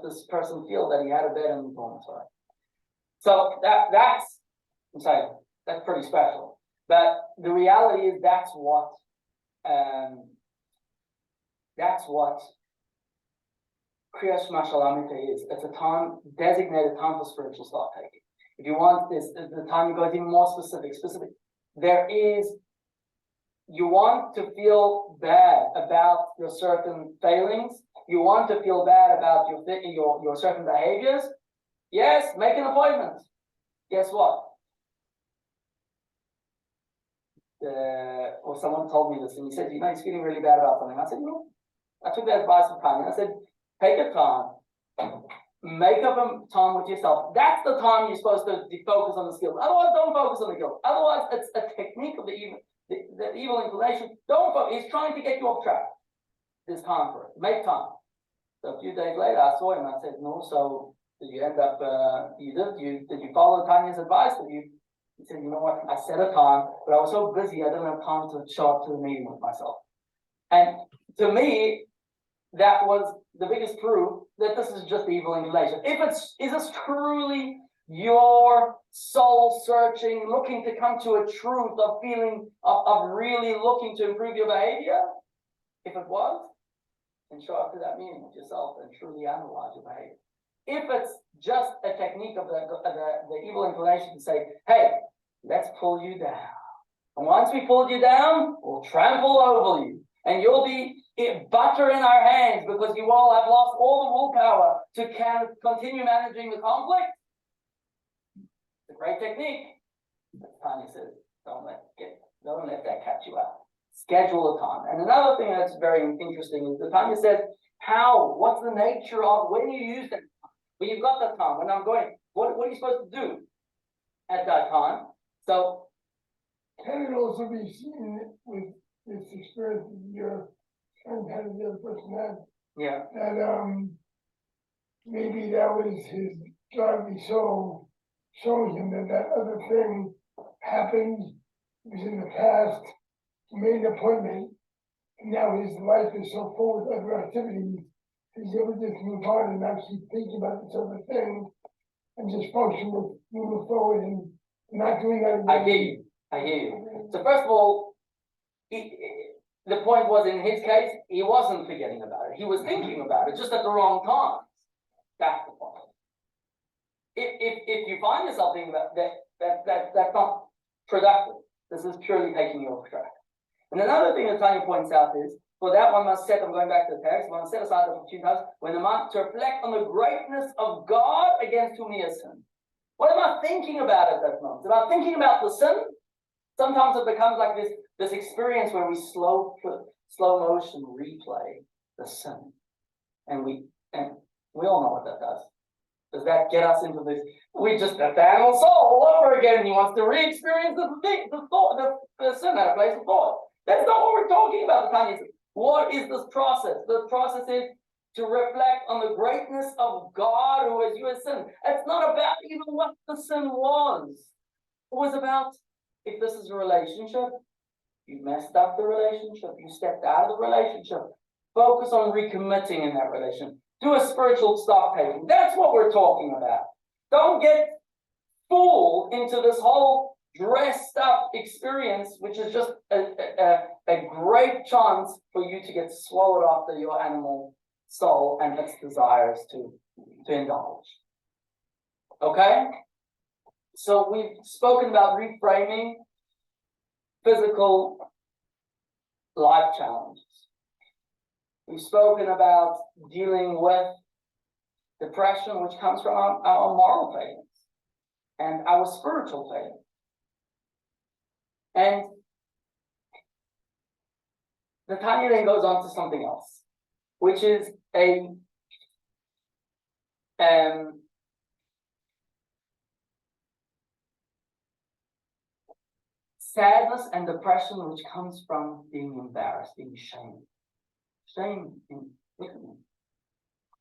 this person feel that he had a bed in the dormitory. So that's I'm saying that's pretty special. But the reality is that's what Kriyas Shema Shalamite is. It's a time, designated time for spiritual stock taking. If you want this, the time goes even more specific. You want to feel bad about your certain failings. You want to feel bad about your certain behaviors. Yes, make an appointment. Guess what? Or someone told me this, and he said, he's feeling really bad about something. I said, I took that advice from Tanya. I said, take a time, make up a time with yourself. That's the time you're supposed to focus on the skills. Otherwise, don't focus on the guilt. Otherwise, it's a technique of the evil inclination. Don't focus. He's trying to get you off track. There's time for it. Make time. So a few days later, I saw him. I said, no. So did you end up? Did you follow Tanya's advice? He said, you know what? I set a time, but I was so busy I didn't have time to show up to the meeting with myself. And to me, that was the biggest proof that this is just the evil inclination. Is this truly your soul searching, looking to come to a truth of feeling of really looking to improve your behavior? If it was, then show up to that meeting with yourself and truly analyze your behavior. If it's just a technique of the evil inclination to say, hey, let's pull you down. And once we pull you down, we'll trample over you. And you'll be butter in our hands because you all have lost all the willpower to continue managing the conflict. It's a great technique. As Tanya says, don't let that catch you out. Schedule a time. And another thing that's very interesting is that Tanya says, what's the nature of when you use that time? When you've got that time, when I'm going, what are you supposed to do at that time? So can it also be seen with this experience your friend had the other person had? Yeah. That maybe that was his godly soul showing him that other thing happened, it was in the past, he made an appointment, and now his life is so full with other activities, he's able to just move on and not keep thinking about this other thing and just function with moving forward and not doing that again. I hear you. So first of all, the point was in his case, he wasn't forgetting about it. He was thinking about it, just at the wrong time. That's the point. If you find yourself thinking about that's not productive. This is purely taking you off track. And another thing that Tanya points out is, for that one must set, I'm going back to the text, one must set aside the opportunity when the mind to reflect on the greatness of God against whom he has sinned. What am I thinking about at that moment? Am I thinking about the sin? Sometimes it becomes like this experience where we slow motion replay the sin. And we all know what that does. Does that get us into this? We just the animal soul all over again. He wants to re-experience the sin at a place of thought. That's not what we're talking about. Tanya says, what is this process? The process is to reflect on the greatness of God who has you as sin. It's not about even what the sin was. It was about, if this is a relationship, you messed up the relationship, you stepped out of the relationship. Focus on recommitting in that relationship. Do a spiritual stock taking. That's what we're talking about. Don't get fooled into this whole dressed up experience, which is just a great chance for you to get swallowed after your animal soul and its desires to indulge. Okay? So we've spoken about reframing physical life challenges. We've spoken about dealing with depression, which comes from our moral failings and our spiritual failings. And the Tanya then goes on to something else, which is a sadness and depression, which comes from being embarrassed, being shamed. Shame in, look at me.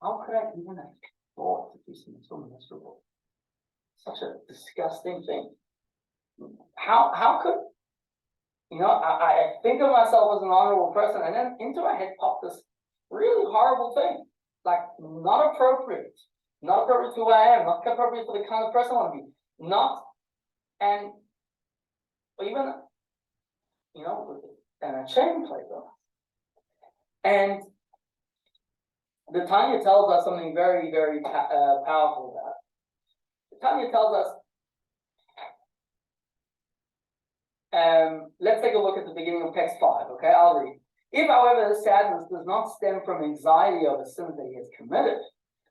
How could I even have thought to do something so miserable? Such a disgusting thing. How could, I think of myself as an honorable person, and then into my head popped this really horrible thing. Like, not appropriate to who I am, not appropriate for the kind of person I want to be. Not, and even, and a shame plays on us. And the Tanya tells us something very, very powerful about it. The Tanya tells us, let's take a look at the beginning of text 5, okay? I'll read. If, however, the sadness does not stem from anxiety of a sin that he has committed,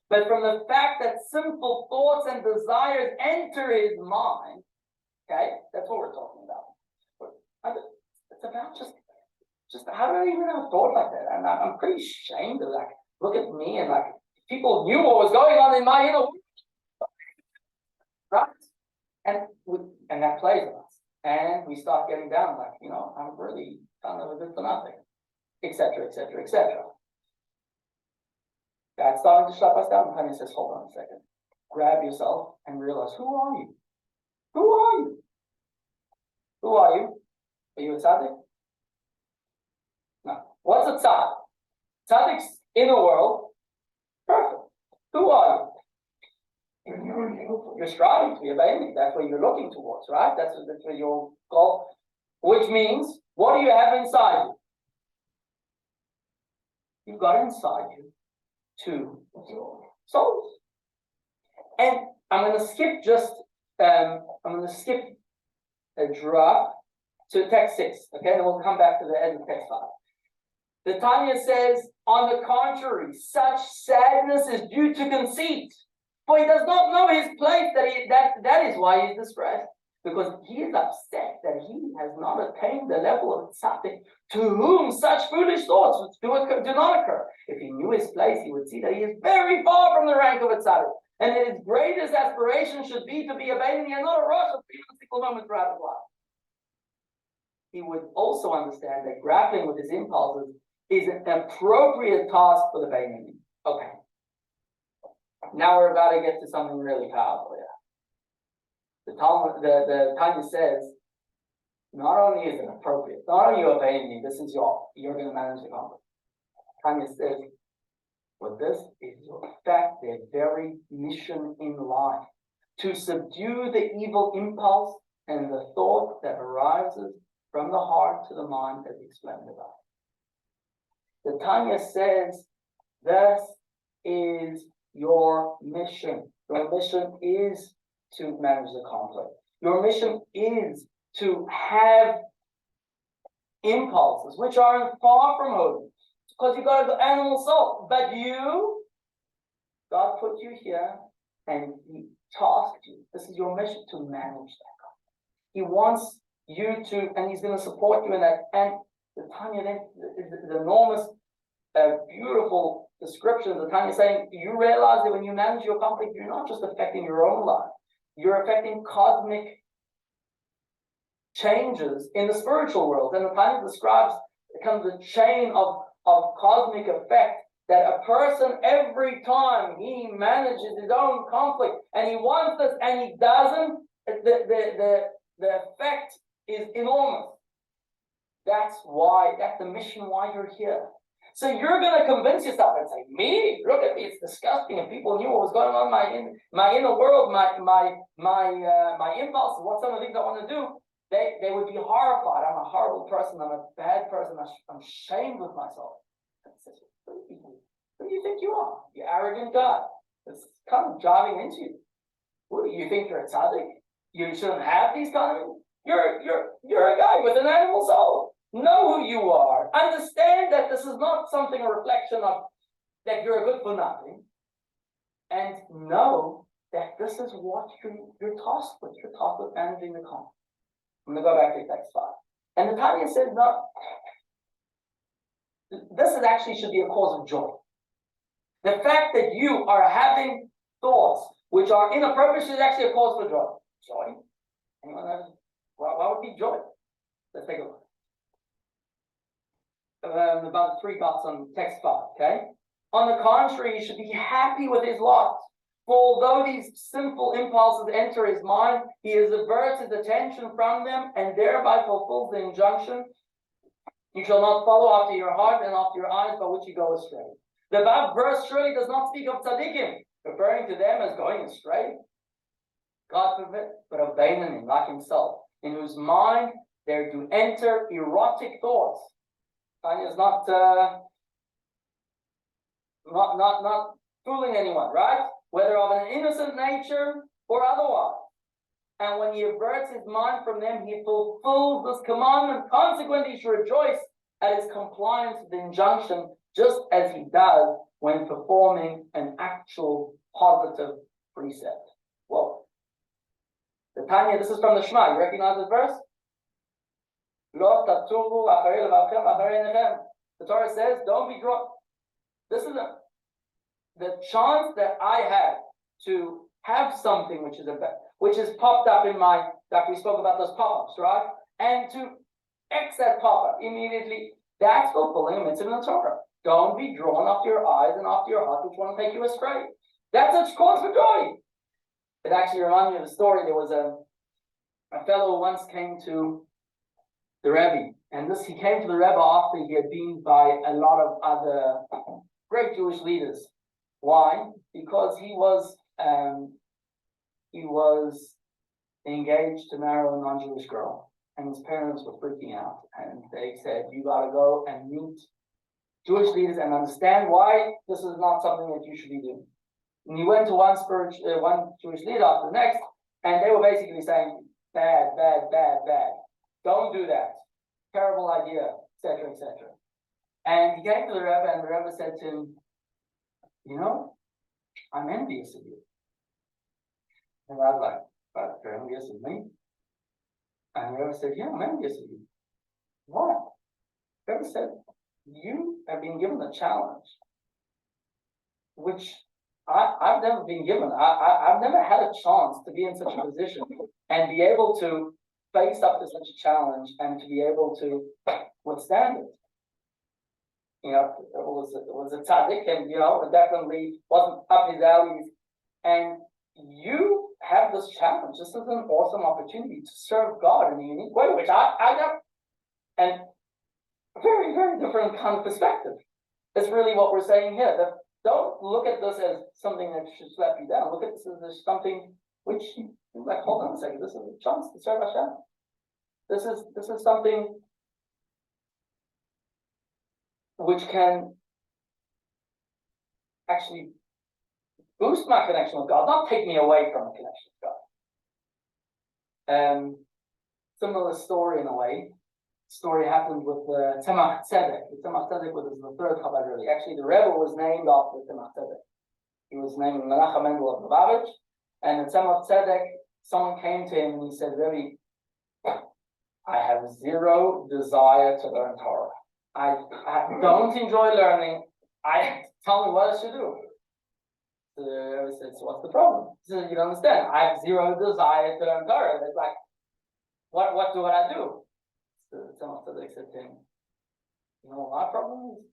but from the fact that sinful thoughts and desires enter his mind, okay? That's what we're talking about. It's about just how did I even have a thought like that? And I'm pretty ashamed of, like, look at me, and like people knew what was going on in my inner world, right? And that plays on us, and we start getting down, like, I'm really kind of a good for nothing, etc., etc., etc. That's starting to shut us down. And he says, hold on a second, grab yourself and realize, who are you? Who are you? Who are you? Are you a tzaddik? No. What's a tzaddik? Tzaddik's in the world, perfect. Who are you? You're striving to be a baby. That's what you're looking towards, right? That's what your goal. Which means, what do you have inside you? You've got inside you two souls. And I'm going to skip a drop to text 6, okay? And we'll come back to the end of text 5. The Tanya says, on the contrary, such sadness is due to conceit, for he does not know his place. That is why he is distressed, because he is upset that he has not attained the level of tzaddik, to whom such foolish thoughts do not occur. If he knew his place, he would see that he is very far from the rank of a tzaddik, and that his greatest aspiration should be to be a baby and not a rosh of even a single moment throughout his life. He would also understand that grappling with his impulses is an appropriate task for the baby. Okay. Now we're about to get to something really powerful here. The Tanya says, not only is it appropriate, not only you're obeying me, this is you're going to manage the conflict. Tanya says, well, this is in fact their very mission in life, to subdue the evil impulse and the thought that arises from the heart to the mind, as explained above. The Tanya says, this is your mission. Your mission is to manage the conflict. Your mission is to have impulses which are far from holy, because you've got an animal soul. But God put you here and he tasked you. This is your mission, to manage that conflict. He wants you to, and he's going to support you in that. And the Tanya then, the enormous, beautiful description of the Tanya saying, you realize that when you manage your conflict, you're not just affecting your own life, you're affecting cosmic changes in the spiritual world. And the Tanya describes kind of the chain of cosmic effect, that a person, every time he manages his own conflict and he wants this and he doesn't, the effect is enormous. That's the mission why you're here. So you're going to convince yourself and say, me? Look at me, it's disgusting. If people knew what was going on in my inner world, my impulses, what some of the things I want to do, they would be horrified. I'm a horrible person. I'm a bad person. I'm ashamed with myself. Who do you think you are? You arrogant guy. It's kind of driving into you. What do you think you're a tzaddik? You shouldn't have these kind of. You're a guy with an animal soul. Know who you are. Understand that this is not something, a reflection of that you're a good for nothing. And know that this is what you're tasked with. You're tasked with managing the conflict. I'm going to go back to text 5. And the Tanya says, no, this is actually should be a cause of joy. The fact that you are having thoughts which are inappropriate is actually a cause for joy. Joy? Anyone know? Why would it be joy? Let's take a look. About 3 dots on text 5, okay? On the contrary, he should be happy with his lot. For although these sinful impulses enter his mind, he has averted his attention from them and thereby fulfills the injunction, you shall not follow after your heart and after your eyes by which you go astray. The above verse surely does not speak of tzaddikim, referring to them as going astray. God forbid, but of Balaam, like himself, in whose mind there do enter erotic thoughts. Tanya is not fooling anyone, right? Whether of an innocent nature or otherwise. And when he averts his mind from them, he fulfills this commandment. Consequently, he should rejoice at his compliance with the injunction, just as he does when performing an actual positive precept. Well, the Tanya, this is from the Shema. You recognize this verse? The Torah says, don't be drunk. This is the chance that I have to have something which is popped up in my, like we spoke about those pop-ups, right? And to X that pop-up immediately, that's fulfilling a mitzvah in the Torah. Don't be drawn after your eyes and after your heart, which want to take you astray. That's a cause for joy. It actually reminds me of a story. There was a fellow who once came to the Rebbe, and he came to the Rebbe after he had been by a lot of other great Jewish leaders. Why? Because he was engaged to marry a non-Jewish girl, and his parents were freaking out, and they said, you gotta go and meet Jewish leaders and understand why this is not something that you should be doing. And he went to one Jewish leader after the next, and they were basically saying, bad, don't do that, terrible idea, etc., etc. And he came to the Rebbe, and the Rebbe said to him, you know, I'm envious of you. And I was like, but you're envious of me? And the Rebbe said, yeah, I'm envious of you. Why? The Rebbe said, you have been given a challenge, which I've never been given. I've never had a chance to be in such a position and be able to face up to such a challenge and to be able to withstand it. You know, it was a tzaddik, and it definitely wasn't up his alleys. And you have this challenge. This is an awesome opportunity to serve God in a unique way, which I got, and a very, very different kind of perspective. That's really what we're saying here. That don't look at this as something that should slap you down. Look at this as something which, like, hold on a second, this is a chance to serve Hashem. This is something which can actually boost my connection with God, not take me away from the connection with God. Similar story in a way. Story happened with the Tzemach Tzedek. The Tzemach Tzedek was the third Chabad Rebbe. Actually, the Rebbe was named after the Tzemach Tzedek. He was named Menachem Mendel of Lubavitch. And the Tzemach Tzedek, someone came to him and he said, Rebbe, I have zero desire to learn Torah. I don't enjoy learning. Tell me what I should do. The Rebbe said, so what's the problem? He said, you don't understand. I have zero desire to learn Torah. It's like, what do I do? So Tzemach Tzedek said to him, you know what my problem is?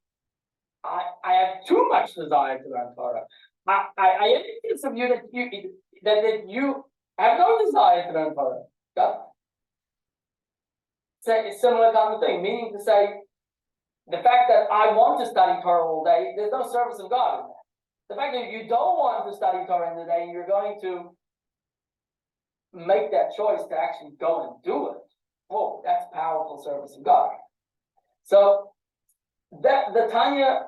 I have too much desire to learn Torah. I evidence of you that you have no desire to learn Torah. Yeah? It's a similar kind of thing, meaning to say, the fact that I want to study Torah all day, there's no service of God in that. The fact that you don't want to study Torah in the day and you're going to make that choice to actually go and do it, oh, that's powerful service of God. So that the Tanya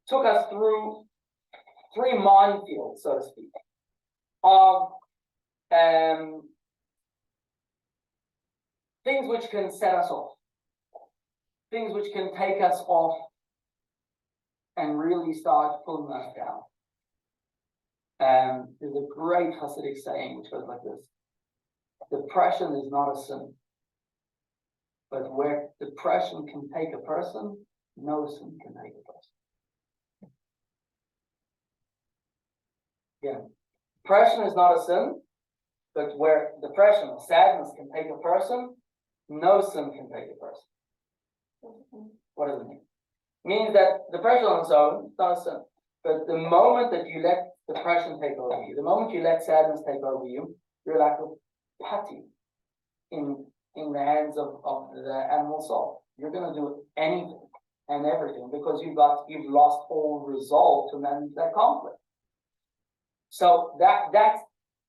took us through 3 minefields, so to speak, of things which can set us off, things which can take us off and really start pulling us down. There's a great Hasidic saying which goes like this: depression is not a sin, but where depression can take a person, no sin can take a person. Yeah, depression is not a sin, but where depression or sadness can take a person, no sin can take a person. What does it mean? It means that depression on its own is not a sin. But the moment that you let depression take over you, the moment you let sadness take over you, you're like a putty in the hands of the animal soul. You're gonna do anything and everything because you've lost all resolve to manage that conflict. So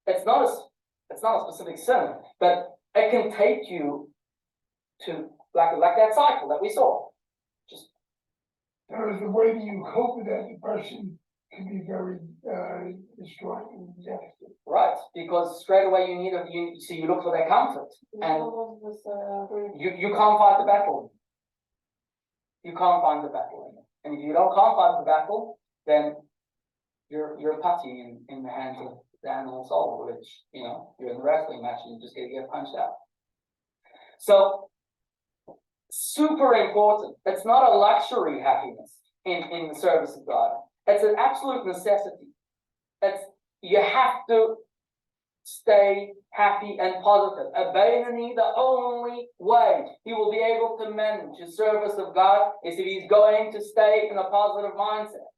it's not a specific sin, but it can take you to like that cycle that we saw. Just There is the way that you cope with that depression can be very destroying and devastating. right, because straight away you look for that comfort, and you can't fight the battle. You can't find the battle in it. And if you can't find the battle, then you're a putty in the hands of the animal soul, which, you're in the wrestling match and you just get punched out. So, super important. It's not a luxury happiness in the service of God. It's an absolute necessity. You have to stay happy and positive. Abandon the only way he will be able to manage the service of God is if he's going to stay in a positive mindset.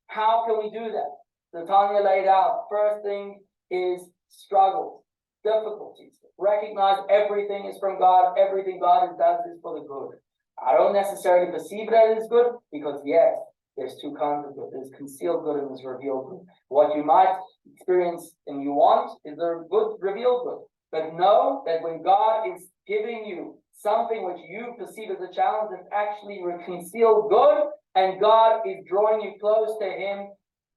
How can we do that? The Tanya laid out. First thing is struggles, difficulties. Recognize everything is from God. Everything God does is for the good. I don't necessarily perceive that as good because yes, there's two kinds of good. There's concealed good and there's revealed good. What you might experience and you want is the good, revealed good. But know that when God is giving you something which you perceive as a challenge, it's actually concealed good, and God is drawing you close to him.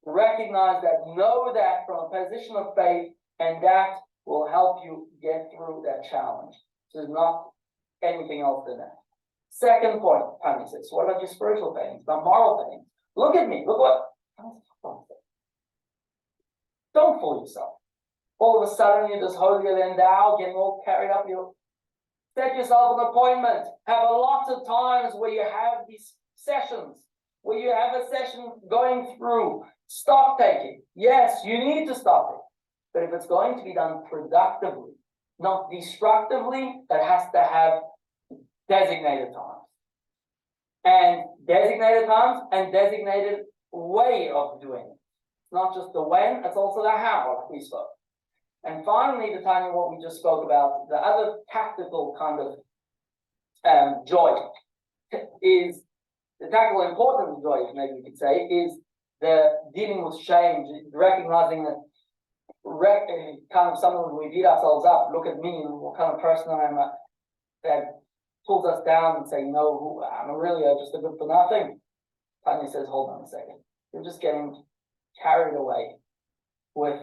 Recognize that, know that from a position of faith, and that will help you get through that challenge. So there's not anything else than that. Second point, Tanya says, what about your spiritual pains, about moral pains? Look at me, look what. Don't fool yourself. All of a sudden you're just holier than thou, getting all carried up. You set yourself an appointment. Have a lot of times where you have these sessions, where you have a session going through stock taking. Yes, you need to stop it. But if it's going to be done productively, not destructively, it has to have designated times. And designated times and designated way of doing it. It's not just the when, it's also the how, like we spoke. And finally, the Tanya, what we just spoke about, the other tactical kind of joy is, the tactical importance of joy, maybe we could say, is the dealing with shame, recognizing that kind of sometimes we beat ourselves up, look at me and what kind of person I am, that pulls us down and say, who I'm really just a good for nothing. Tanya says, hold on a second. You're just getting carried away with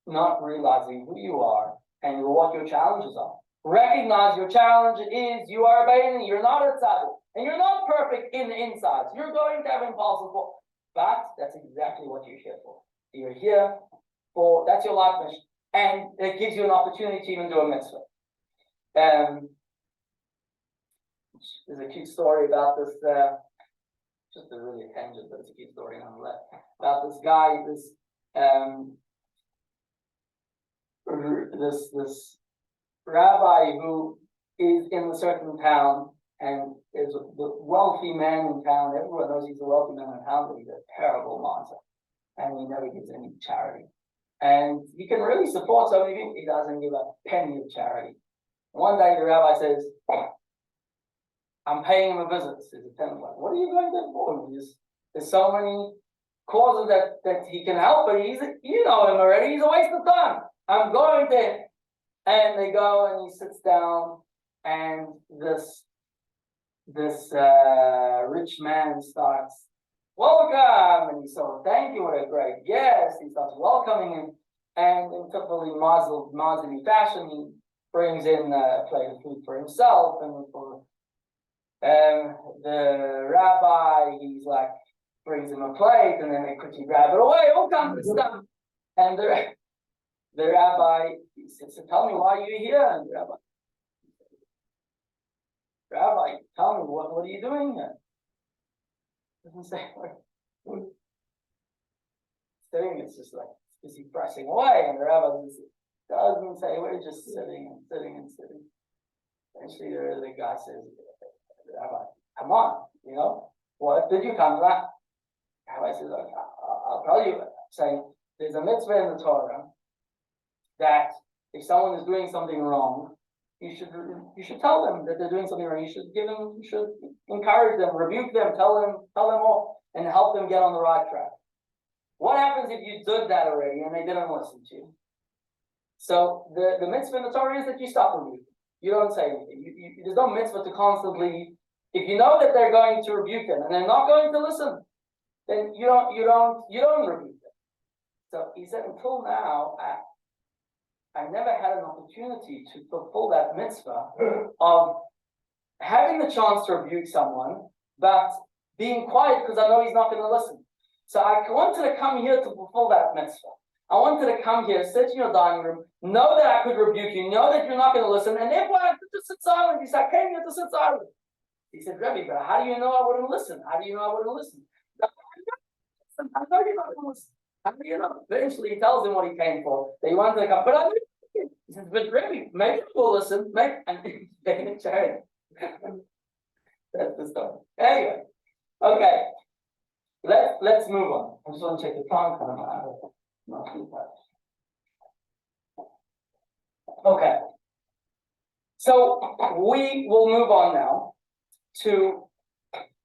not realizing who you are and what your challenges are. Recognize your challenge is you are abandoning, you're not a tzaddik, and you're not perfect in the insides. You're going to have impulses, but that's exactly what you're here for. You're here for, that's your life mission, and it gives you an opportunity to even do a mitzvah. There's a cute story about this, just a really tangent, but it's a cute story nonetheless, about this guy, this rabbi who is in a certain town and is the wealthy man in town. Everyone knows he's a wealthy man in town, but he's a terrible monster, and he never gives any charity. And he can really support so many people. He doesn't give a penny of charity. One day the rabbi says, I'm paying him a visit. Says the tenant, what are you going there for? There's so many causes that he can help, but you know him already. He's a waste of time. I'm going there. And they go and he sits down, and this rich man starts, welcome, and he says, thank you, what a great guest. He starts welcoming him, and in typically Muslim fashion, he brings in a plate of food for himself and for the rabbi. He's like, brings him a plate, and then they quickly grab it away, all kinds of stuff. And the rabbi, he says, so tell me why you're here. And the rabbi, tell me, what are you doing here? Doesn't say what. Saying it's just like busy pressing away, and the rabbi doesn't say, we're just sitting and sitting and sitting. Eventually the guy says, Rabbi, come on, what did you come to that? Rabbi says, I'll tell you, saying there's a mitzvah in the Torah that if someone is doing something wrong, you should tell them that they're doing something wrong. You should encourage them, rebuke them, tell them off, and help them get on the right track. What happens if you did that already and they didn't listen to you? So the mitzvah in the Torah is that you stop rebuking. You don't say anything. There's no mitzvah to constantly. If you know that they're going to rebuke them and they're not going to listen, then you don't rebuke them. So he said, until now, I never had an opportunity to fulfill that mitzvah of having the chance to rebuke someone, but being quiet because I know he's not going to listen. So I wanted to come here to fulfill that mitzvah. I wanted to come here, sit in your dining room, know that I could rebuke you, know that you're not going to listen, and therefore I have to just sit silent. He said, I came here to sit silent. He said, Rebbe, but how do you know I wouldn't listen? How do you know I wouldn't listen? I know you're not going to listen. How do you know? Eventually he tells him what he came for. That he wanted to come, but I didn't. He says, but Rebbe, maybe we'll listen. And they change. That's the story. Anyway, okay. Let's move on. I just want to check the time. Okay. So we will move on now to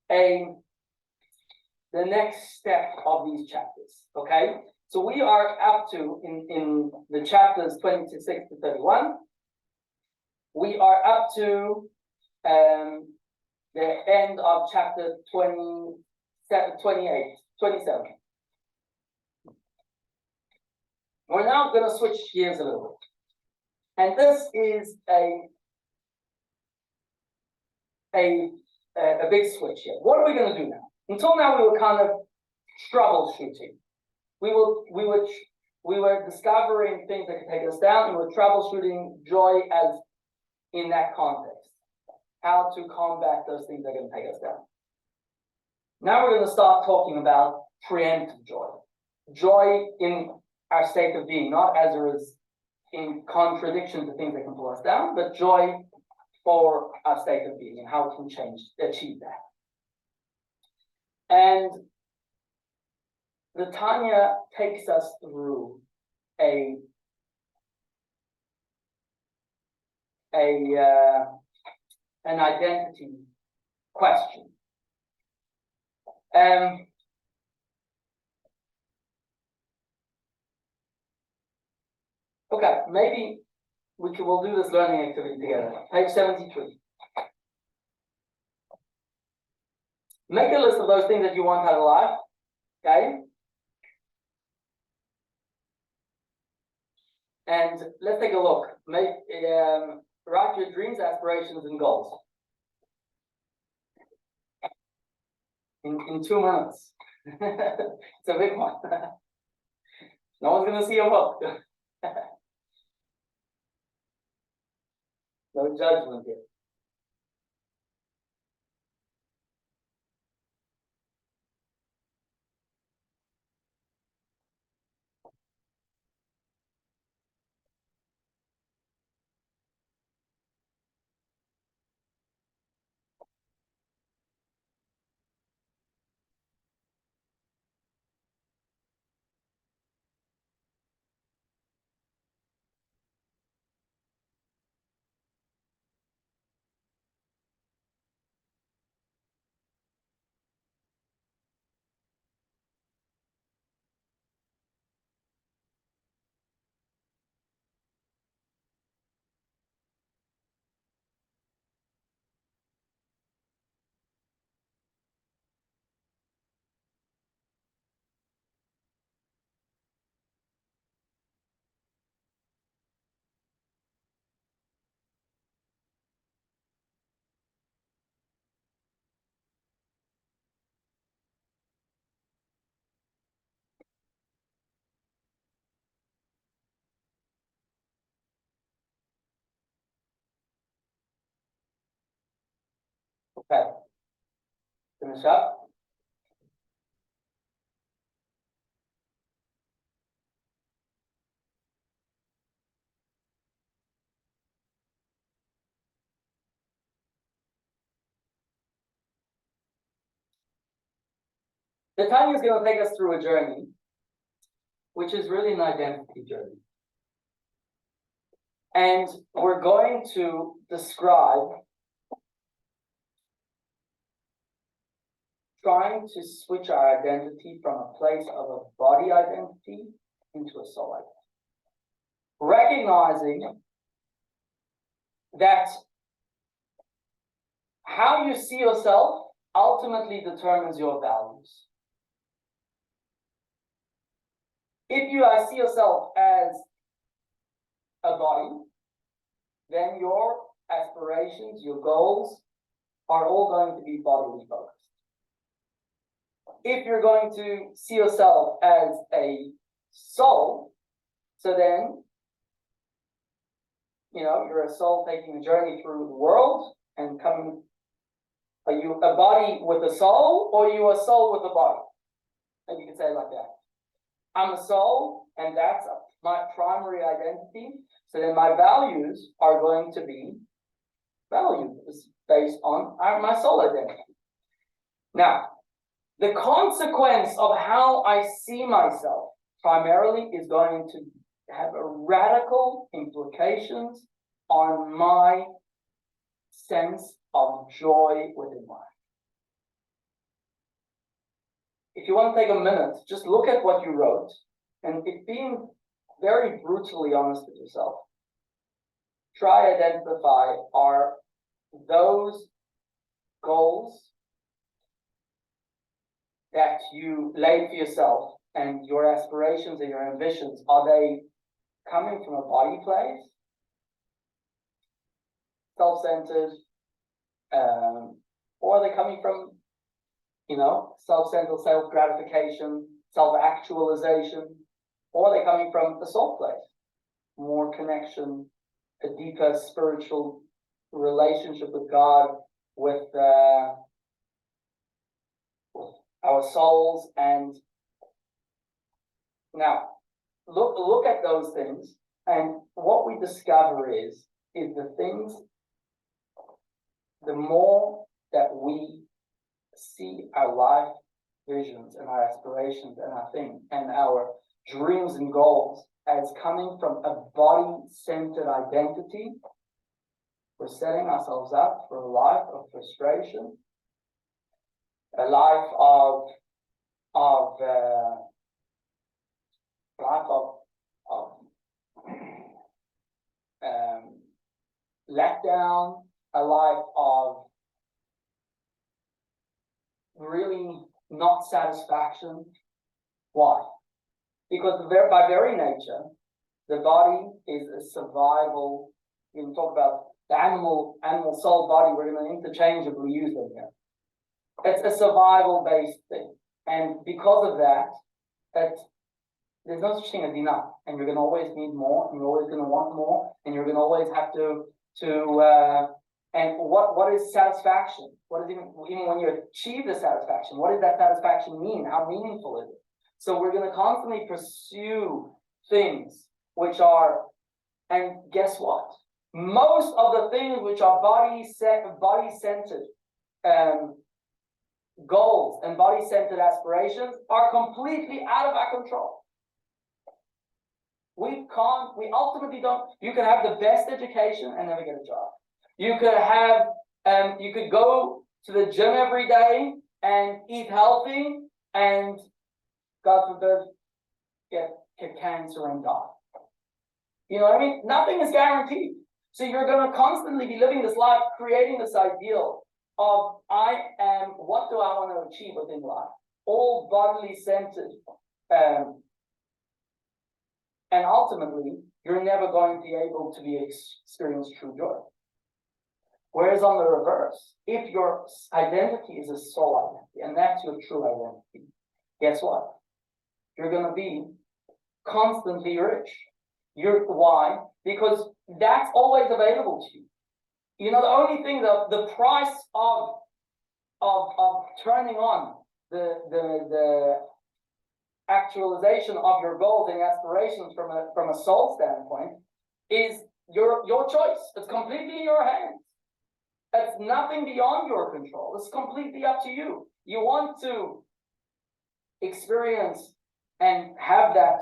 the next step of these chapters. Okay. So we are up to in the chapters 26 to 31. We are up to the end of chapter 27. We're now going to switch gears a little bit. And this is a big switch here. What are we going to do now? Until now, we were kind of troubleshooting. We were discovering things that could take us down. We were troubleshooting joy as in that context. How to combat those things that are going to take us down. Now we're going to start talking about preemptive joy. Joy in our state of being, not as there is in contradiction to things that can pull us down, but joy for our state of being and how we can achieve that. And the Tanya takes us through an identity question. Okay, maybe we'll do this learning activity together. Page 73. Make a list of those things that you want out of life. Okay? And let's take a look. Write your dreams, aspirations, and goals. In 2 minutes. It's a big one. No one's gonna see your book. No judgment here. Okay. Finish up. The Tanya is going to take us through a journey, which is really an identity journey. And we're going to describe trying to switch our identity from a place of a body identity into a soul identity. Recognizing that how you see yourself ultimately determines your values. If you see yourself as a body, then your aspirations, your goals are all going to be bodily focused. If you're going to see yourself as a soul, so then, you're a soul taking a journey through the world and coming. Are you a body with a soul, or are you a soul with a body? And you can say it like that. I'm a soul, and that's my primary identity. So then my values are going to be values based on my soul identity. Now, the consequence of how I see myself primarily is going to have a radical implications on my sense of joy within life. If you want to take a minute, just look at what you wrote, and if being very brutally honest with yourself, try identify, are those goals that you laid for yourself and your aspirations and your ambitions, are they coming from a body place, self-centered, or are they coming from, self-centered, self-gratification, self-actualization, or are they coming from the soul place, more connection, a deeper spiritual relationship with God, with our souls? And now look at those things, and what we discover is the things, the more that we see our life visions and our aspirations and our things and our dreams and goals as coming from a body-centered identity, we're setting ourselves up for a life of frustration, a life of letdown, a life of really not satisfaction. Why? Because by very nature, the body is a survival. We can talk about the animal soul body. We're going to interchangeably use them here. It's a survival-based thing, and because of that, there's no such thing as enough, and you're going to always need more, and you're always going to want more, and you're going to always have to and what is satisfaction? What is even when you achieve the satisfaction, what does that satisfaction mean? How meaningful is it? So we're going to constantly pursue things which are, and guess what? Most of the things which are body-centered goals and body-centered aspirations are completely out of our control. We ultimately don't. You can have the best education and never get a job. You could have, you could go to the gym every day and eat healthy and, God forbid, get cancer and die. You know what I mean? Nothing is guaranteed. So you're going to constantly be living this life, creating this ideal of what do I want to achieve within life? All bodily centered. And ultimately, you're never going to be able to experience true joy. Whereas on the reverse, if your identity is a soul identity, and that's your true identity, guess what? You're going to be constantly rich. Why? Because that's always available to you. The only thing, the price of turning on the actualization of your goals and aspirations from a soul standpoint is your choice. It's completely in your hands. It's nothing beyond your control. It's completely up to you. You want to experience and have that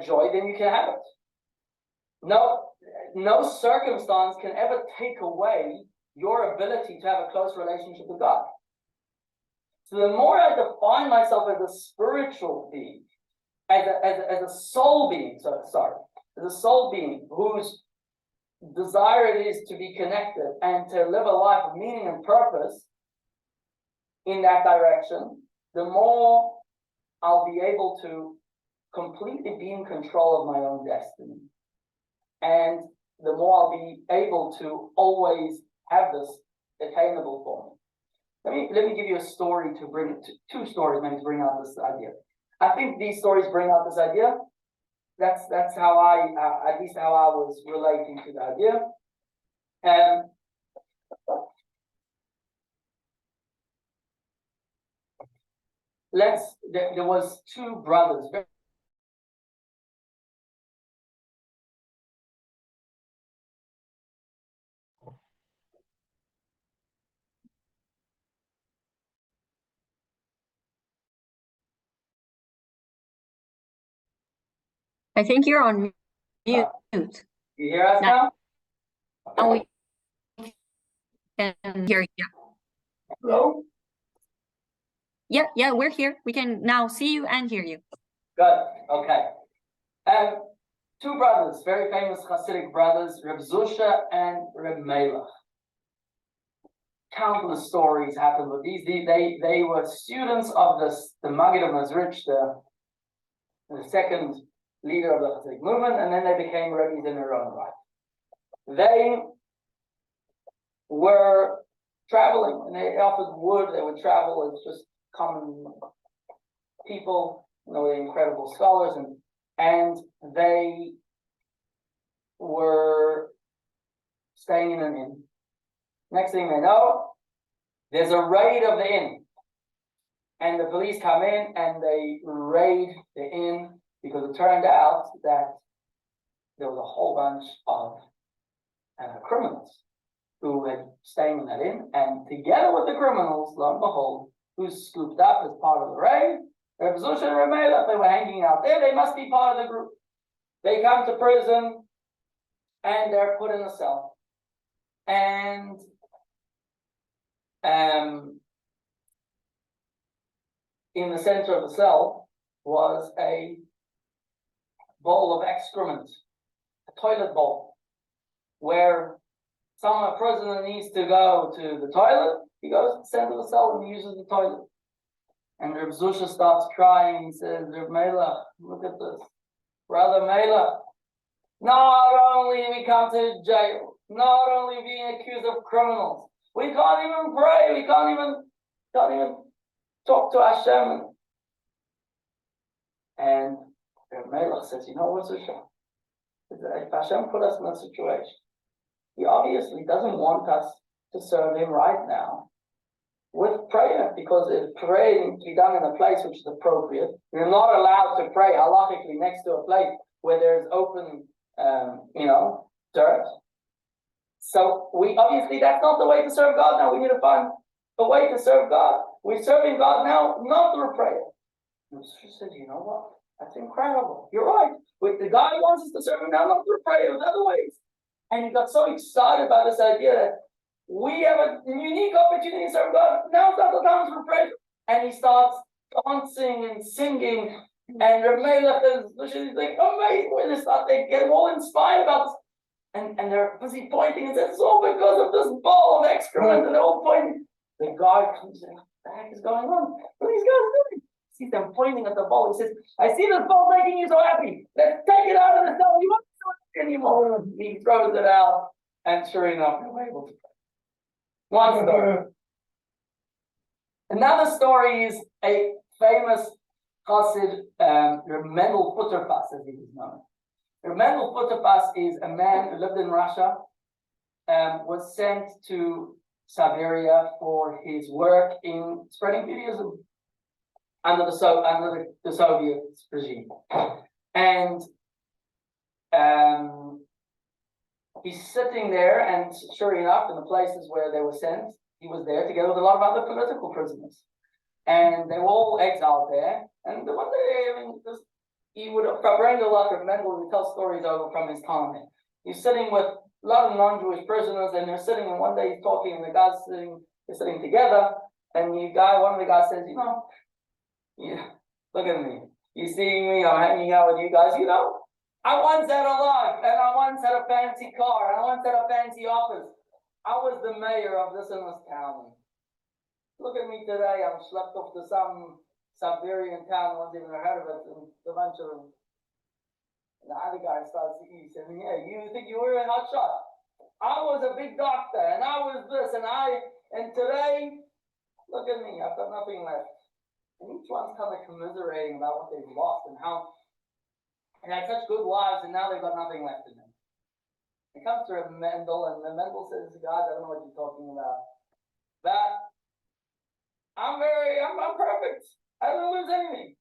joy, then you can have it. No circumstance can ever take away your ability to have a close relationship with God. So the more I define myself as a spiritual being, as a soul being, as a soul being whose desire it is to be connected and to live a life of meaning and purpose in that direction, the more I'll be able to completely be in control of my own destiny. And the more I'll be able to always have this attainable for me. Let me give you a story to bring, two stories maybe to bring out this idea. I think these stories bring out this idea. That's how at least how I was relating to the idea. And there was two brothers. I think you're on mute. You hear us now? Now we can hear you. Hello? Yeah, we're here. We can now see you and hear you. Good. Okay. Two brothers, very famous Hasidic brothers, Reb Zusha and Reb Melech. Countless stories happened with these. They were students of the Maggid of Mezrich, the second leader of the Hasidic movement, and then they became rabbis in their own right. They were traveling, and they offered wood. They would travel as just common people, they're incredible scholars, and they were staying in an inn. Next thing they know, there's a raid of the inn, and the police come in and they raid the inn because it turned out that there was a whole bunch of criminals who had staying in that inn, and together with the criminals, lo and behold, who's scooped up as part of the raid, Reb Zusha and Reb Melech, they were hanging out there. They must be part of the group. They come to prison and they're put in a cell. And in the center of the cell was a bowl of excrement, a toilet bowl, where a prisoner needs to go to the toilet. He goes to the center of the cell and uses the toilet. And Reb Zusha starts crying. He says, Reb Melech, look at this. Brother Melech, not only we come to jail, not only being accused of criminals, we can't even pray, we can't even talk to Hashem. And Reb Melech says, you know what, Zusha? If Hashem put us in a situation, He obviously doesn't want us to serve Him right now with prayer, because if prayer needs to be done in a place which is appropriate, you're not allowed to pray halachically next to a place where there's open, dirt. So we obviously, that's not the way to serve God now. We need to find a way to serve God. We're serving God now, not through prayer. And she said, you know what? That's incredible. You're right. The God wants us to serve Him now, not through prayer, in other ways. And he got so excited by this idea that we have a unique opportunity to serve God. Now's not the time for prayer. And he starts dancing and singing. And Reb Melech is like, amazing when they get all inspired about this. And they're busy pointing and says, it's all because of this bowl of excrement. And they're all pointing. The guard comes in, what the heck is going on? What are these guys doing? Sees them pointing at the bowl. He says, I see this bowl making you so happy. Let's take it out of the cell. You won't do it anymore. He throws it out, and sure enough, they're able to pray. One story. Another story is a famous Chassid, Reb Mendel Futterfass, as he was known. Reb Mendel Futterfass is a man who lived in Russia, was sent to Siberia for his work in spreading Judaism under the Soviet regime. And he's sitting there, and sure enough, in the places where they were sent, he was there together with a lot of other political prisoners. and they were all exiled there. And one day, I mean, he would have Brandon Lucker Mendel would tell stories over from his time there. He's sitting with a lot of non-Jewish prisoners, and they're sitting, and one day he's talking, and the guys they're sitting together, and one of the guys says, look at me. You see me, I'm hanging out with you guys, I once had a life, and I once had a fancy car, and I once had a fancy office. I was the mayor of this and this town. Look at me today, I'm schlepped off to some Siberian town, no one's even heard of it, and a bunch of them. And the other guy starts to eat, saying, yeah, you think you were a hot shot? I was a big doctor, and I was this, and today, look at me, I've got nothing left. And each one's kind of commiserating about what they've lost and how they had such good lives, and now they've got nothing left in them. It comes to Mendel, and Mendel says, guys, I don't know what you're talking about. That I'm perfect. I don't lose anything.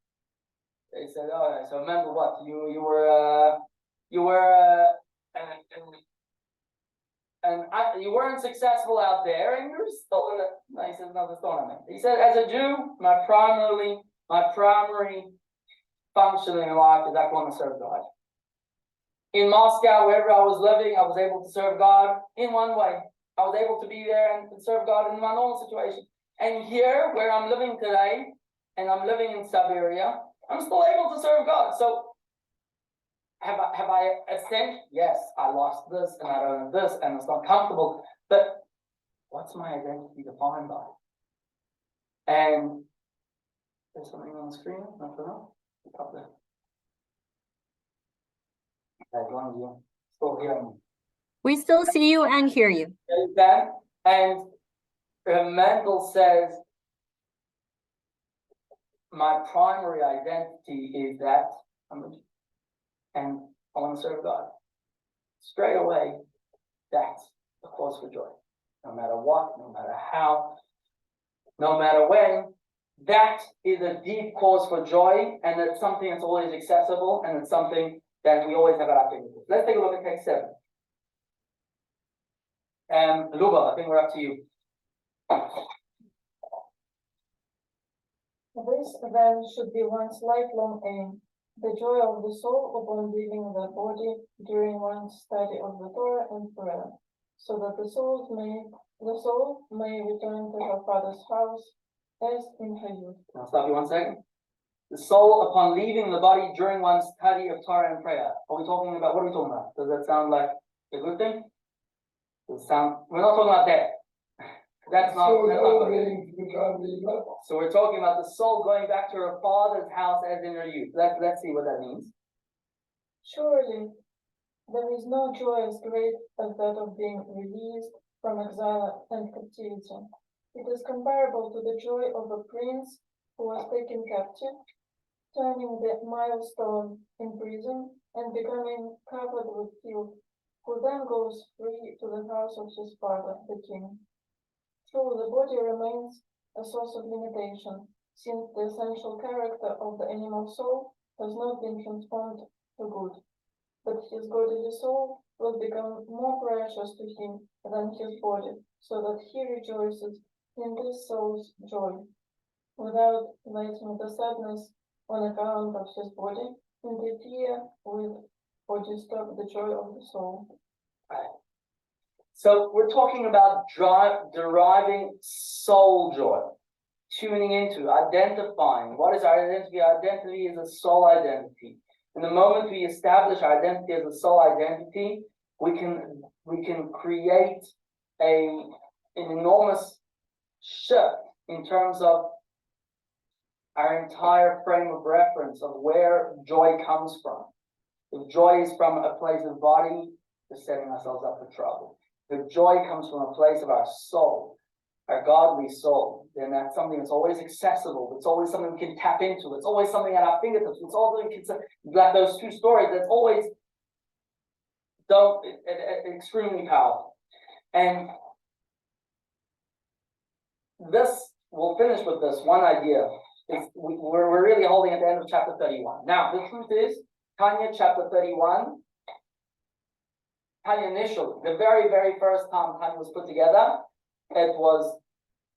They said, oh, yeah, so Mendel, what? You weren't successful out there, and you're still in it. No, he says, no, that's not what I meant. He said, as a Jew, my primary functioning in life is I want to serve God. In Moscow, wherever I was living, I was able to serve God in one way. I was able to be there and serve God in my normal situation. And here, where I'm living today, and I'm living in Siberia, I'm still able to serve God. So, have I ascended? Yes, I lost this, and I don't have this, and it's not comfortable. But what's my identity defined by? And there's something on the screen. I don't know. Up there. As long as you still hear me. We still see you and hear you. Okay. And Mendel says, my primary identity is that, and I want to serve God. Straight away, that's a cause for joy. No matter what, no matter how, no matter when, that is a deep cause for joy, and it's something that's always accessible, and it's something that we always have at our fingertips. Let's take a look at text 7. Luba, I think we're up to you. This then should be one's lifelong aim, the joy of the soul upon leaving the body during one's study of the Torah and prayer, so that the soul may return to her father's house as in her youth. I'll stop you 1 second. The soul upon leaving the body during one's study of Torah and prayer. What are we talking about? Does that sound like a good thing? We're not talking about that. That's not good. So we're talking about the soul going back to her father's house as in her youth. Let's see what that means. Surely, there is no joy as great as that of being released from exile and captivity. It is comparable to the joy of a prince who was taken captive, turning the milestone in prison and becoming covered with filth, who then goes free to the house of his father, the king. True, the body remains a source of limitation, since the essential character of the animal soul has not been transformed to good. But his godly soul will become more precious to him than his body, so that he rejoices in this soul's joy, without letting the sadness on account of his body interfere with or disturb the joy of the soul. So we're talking about deriving soul joy, tuning into, identifying. What is our identity? Our identity is a soul identity. And the moment we establish our identity as a soul identity, we can create an enormous shift in terms of our entire frame of reference of where joy comes from. If joy is from a place of body, we're setting ourselves up for trouble. If joy comes from a place of our soul, our godly soul, then that's something that's always accessible. It's always something we can tap into. It's always something at our fingertips. It's always like those two stories. That's always extremely powerful. And this, we'll finish with this one idea. We're really holding at the end of chapter 31. Now, the truth is, Tanya chapter 31, Tanya initially, the very, very first time Tanya was put together, it was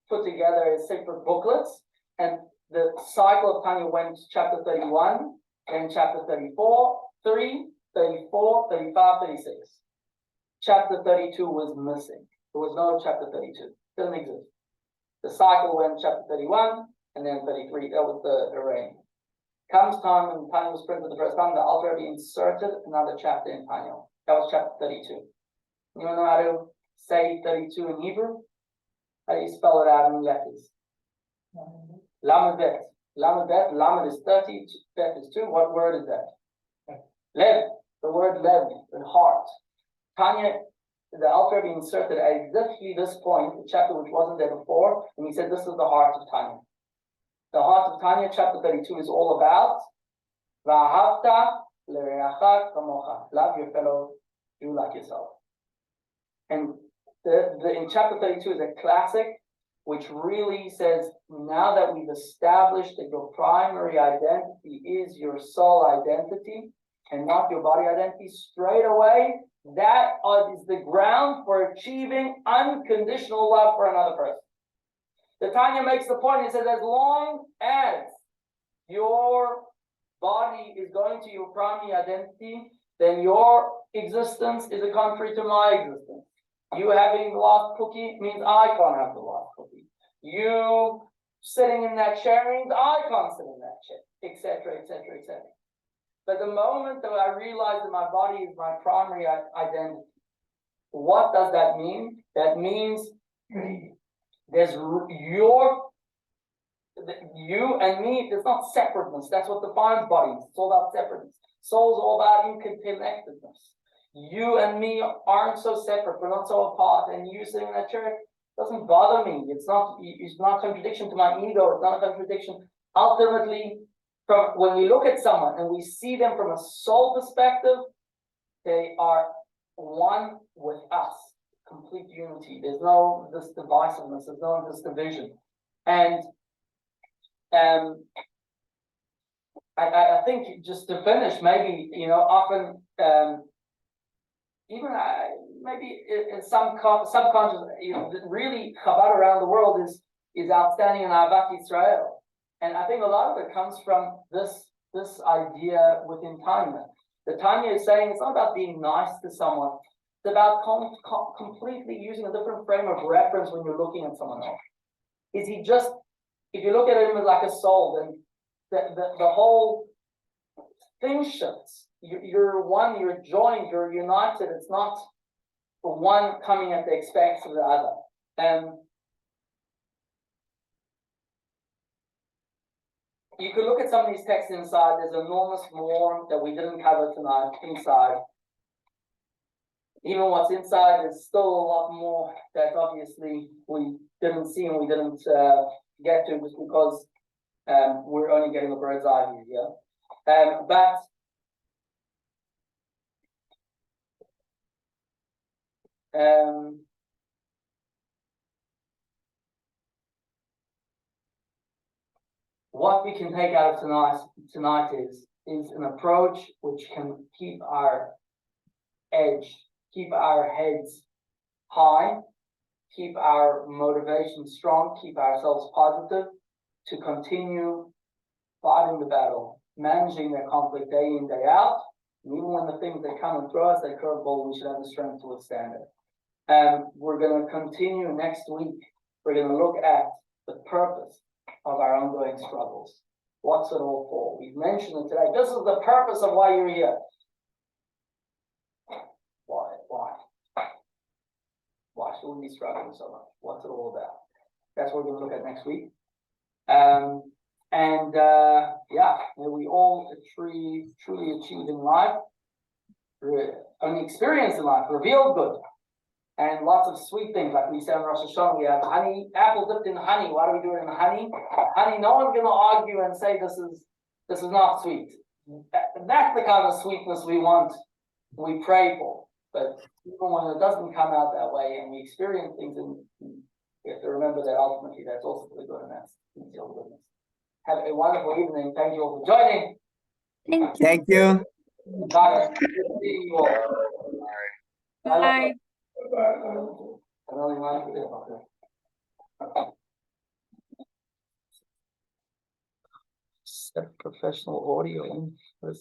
put together as separate booklets. and the cycle of Tanya went chapter 31, then chapter 34, 3, 34, 35, 36. Chapter 32 was missing. There was no chapter 32. Didn't exist. The cycle went chapter 31 and then 33. That was the reign. Comes time when Tanya was printed the first time, the Alter Rebbe inserted another chapter in Tanya. That was chapter 32. You want to know how to say 32 in Hebrew? How do you spell it out in letters? Lamed Bet. Lamed Bet. Lamed is 30. Bet is 2. What word is that? Lev. The word lev, the heart. Tanya, the Alter Rebbe inserted at exactly this point, the chapter which wasn't there before, and he said this is the heart of Tanya. The heart of Tanya, chapter 32, is all about V'ahavta l'reacha kamocha. Love your fellow Jew like yourself. And in chapter 32 is a classic which really says, now that we've established that your primary identity is your soul identity and not your body identity, straight away, that is the ground for achieving unconditional love for another person. The Tanya makes the point, he says, as long as your body is going to your primary identity, then your existence is a contrary to my existence. You having the last cookie means I can't have the last cookie. You sitting in that chair means I can't sit in that chair, etc., etc., etc. But the moment that I realize that my body is my primary identity, what does that mean? That means there's you and me, there's not separateness. That's what defines bodies. It's all about separateness. Soul's all about interconnectedness. You and me aren't so separate, we're not so apart, and you sitting in that chair doesn't bother me. It's not a contradiction to my ego, it's not a contradiction. Ultimately, when we look at someone and we see them from a soul perspective, they are one with us. Complete unity. There's no this divisiveness, there's no this division. And I think just to finish, maybe, often even maybe in some subconscious, really Chabad around the world is outstanding in Ahavat Yisrael. And I think a lot of it comes from this idea within Tanya. The Tanya is saying it's not about being nice to someone. It's about completely using a different frame of reference when you're looking at someone else. Is he just, if you look at him as like a soul, then the whole thing shifts. You're one, you're joined, you're united. It's not one coming at the expense of the other. You could look at some of these texts inside. There's enormous more that we didn't cover tonight inside. Even what's inside is still a lot more that obviously we didn't see and we didn't get to, just because we're only getting a bird's eye view here. But what we can take out of tonight is an approach which can keep our edge, keep our heads high, keep our motivation strong, keep ourselves positive, to continue fighting the battle, managing the conflict day in, day out. And even when the things that come and throw us that curveball, we should have the strength to withstand it. We're going to continue next week. We're going to look at the purpose of our ongoing struggles. What's it all for? We've mentioned it today. This is the purpose of why you're here. Why should we be struggling so much? What's it all about? That's what we're going to look at next week. May we all truly achieve in life, only experience in life, revealed good, and lots of sweet things. Like we said on Rosh Hashanah, we have honey, apple dipped in honey. Why do we do it in honey? Honey, no one's going to argue and say this is not sweet. That's the kind of sweetness we want, we pray for. But even when it doesn't come out that way and we experience things, we have to remember that ultimately that's also for the good, and that's concealed goodness. Have a wonderful evening. Thank you all for joining. Thank you. Bye. Good seeing you all. Bye. I really like it. Professional audio.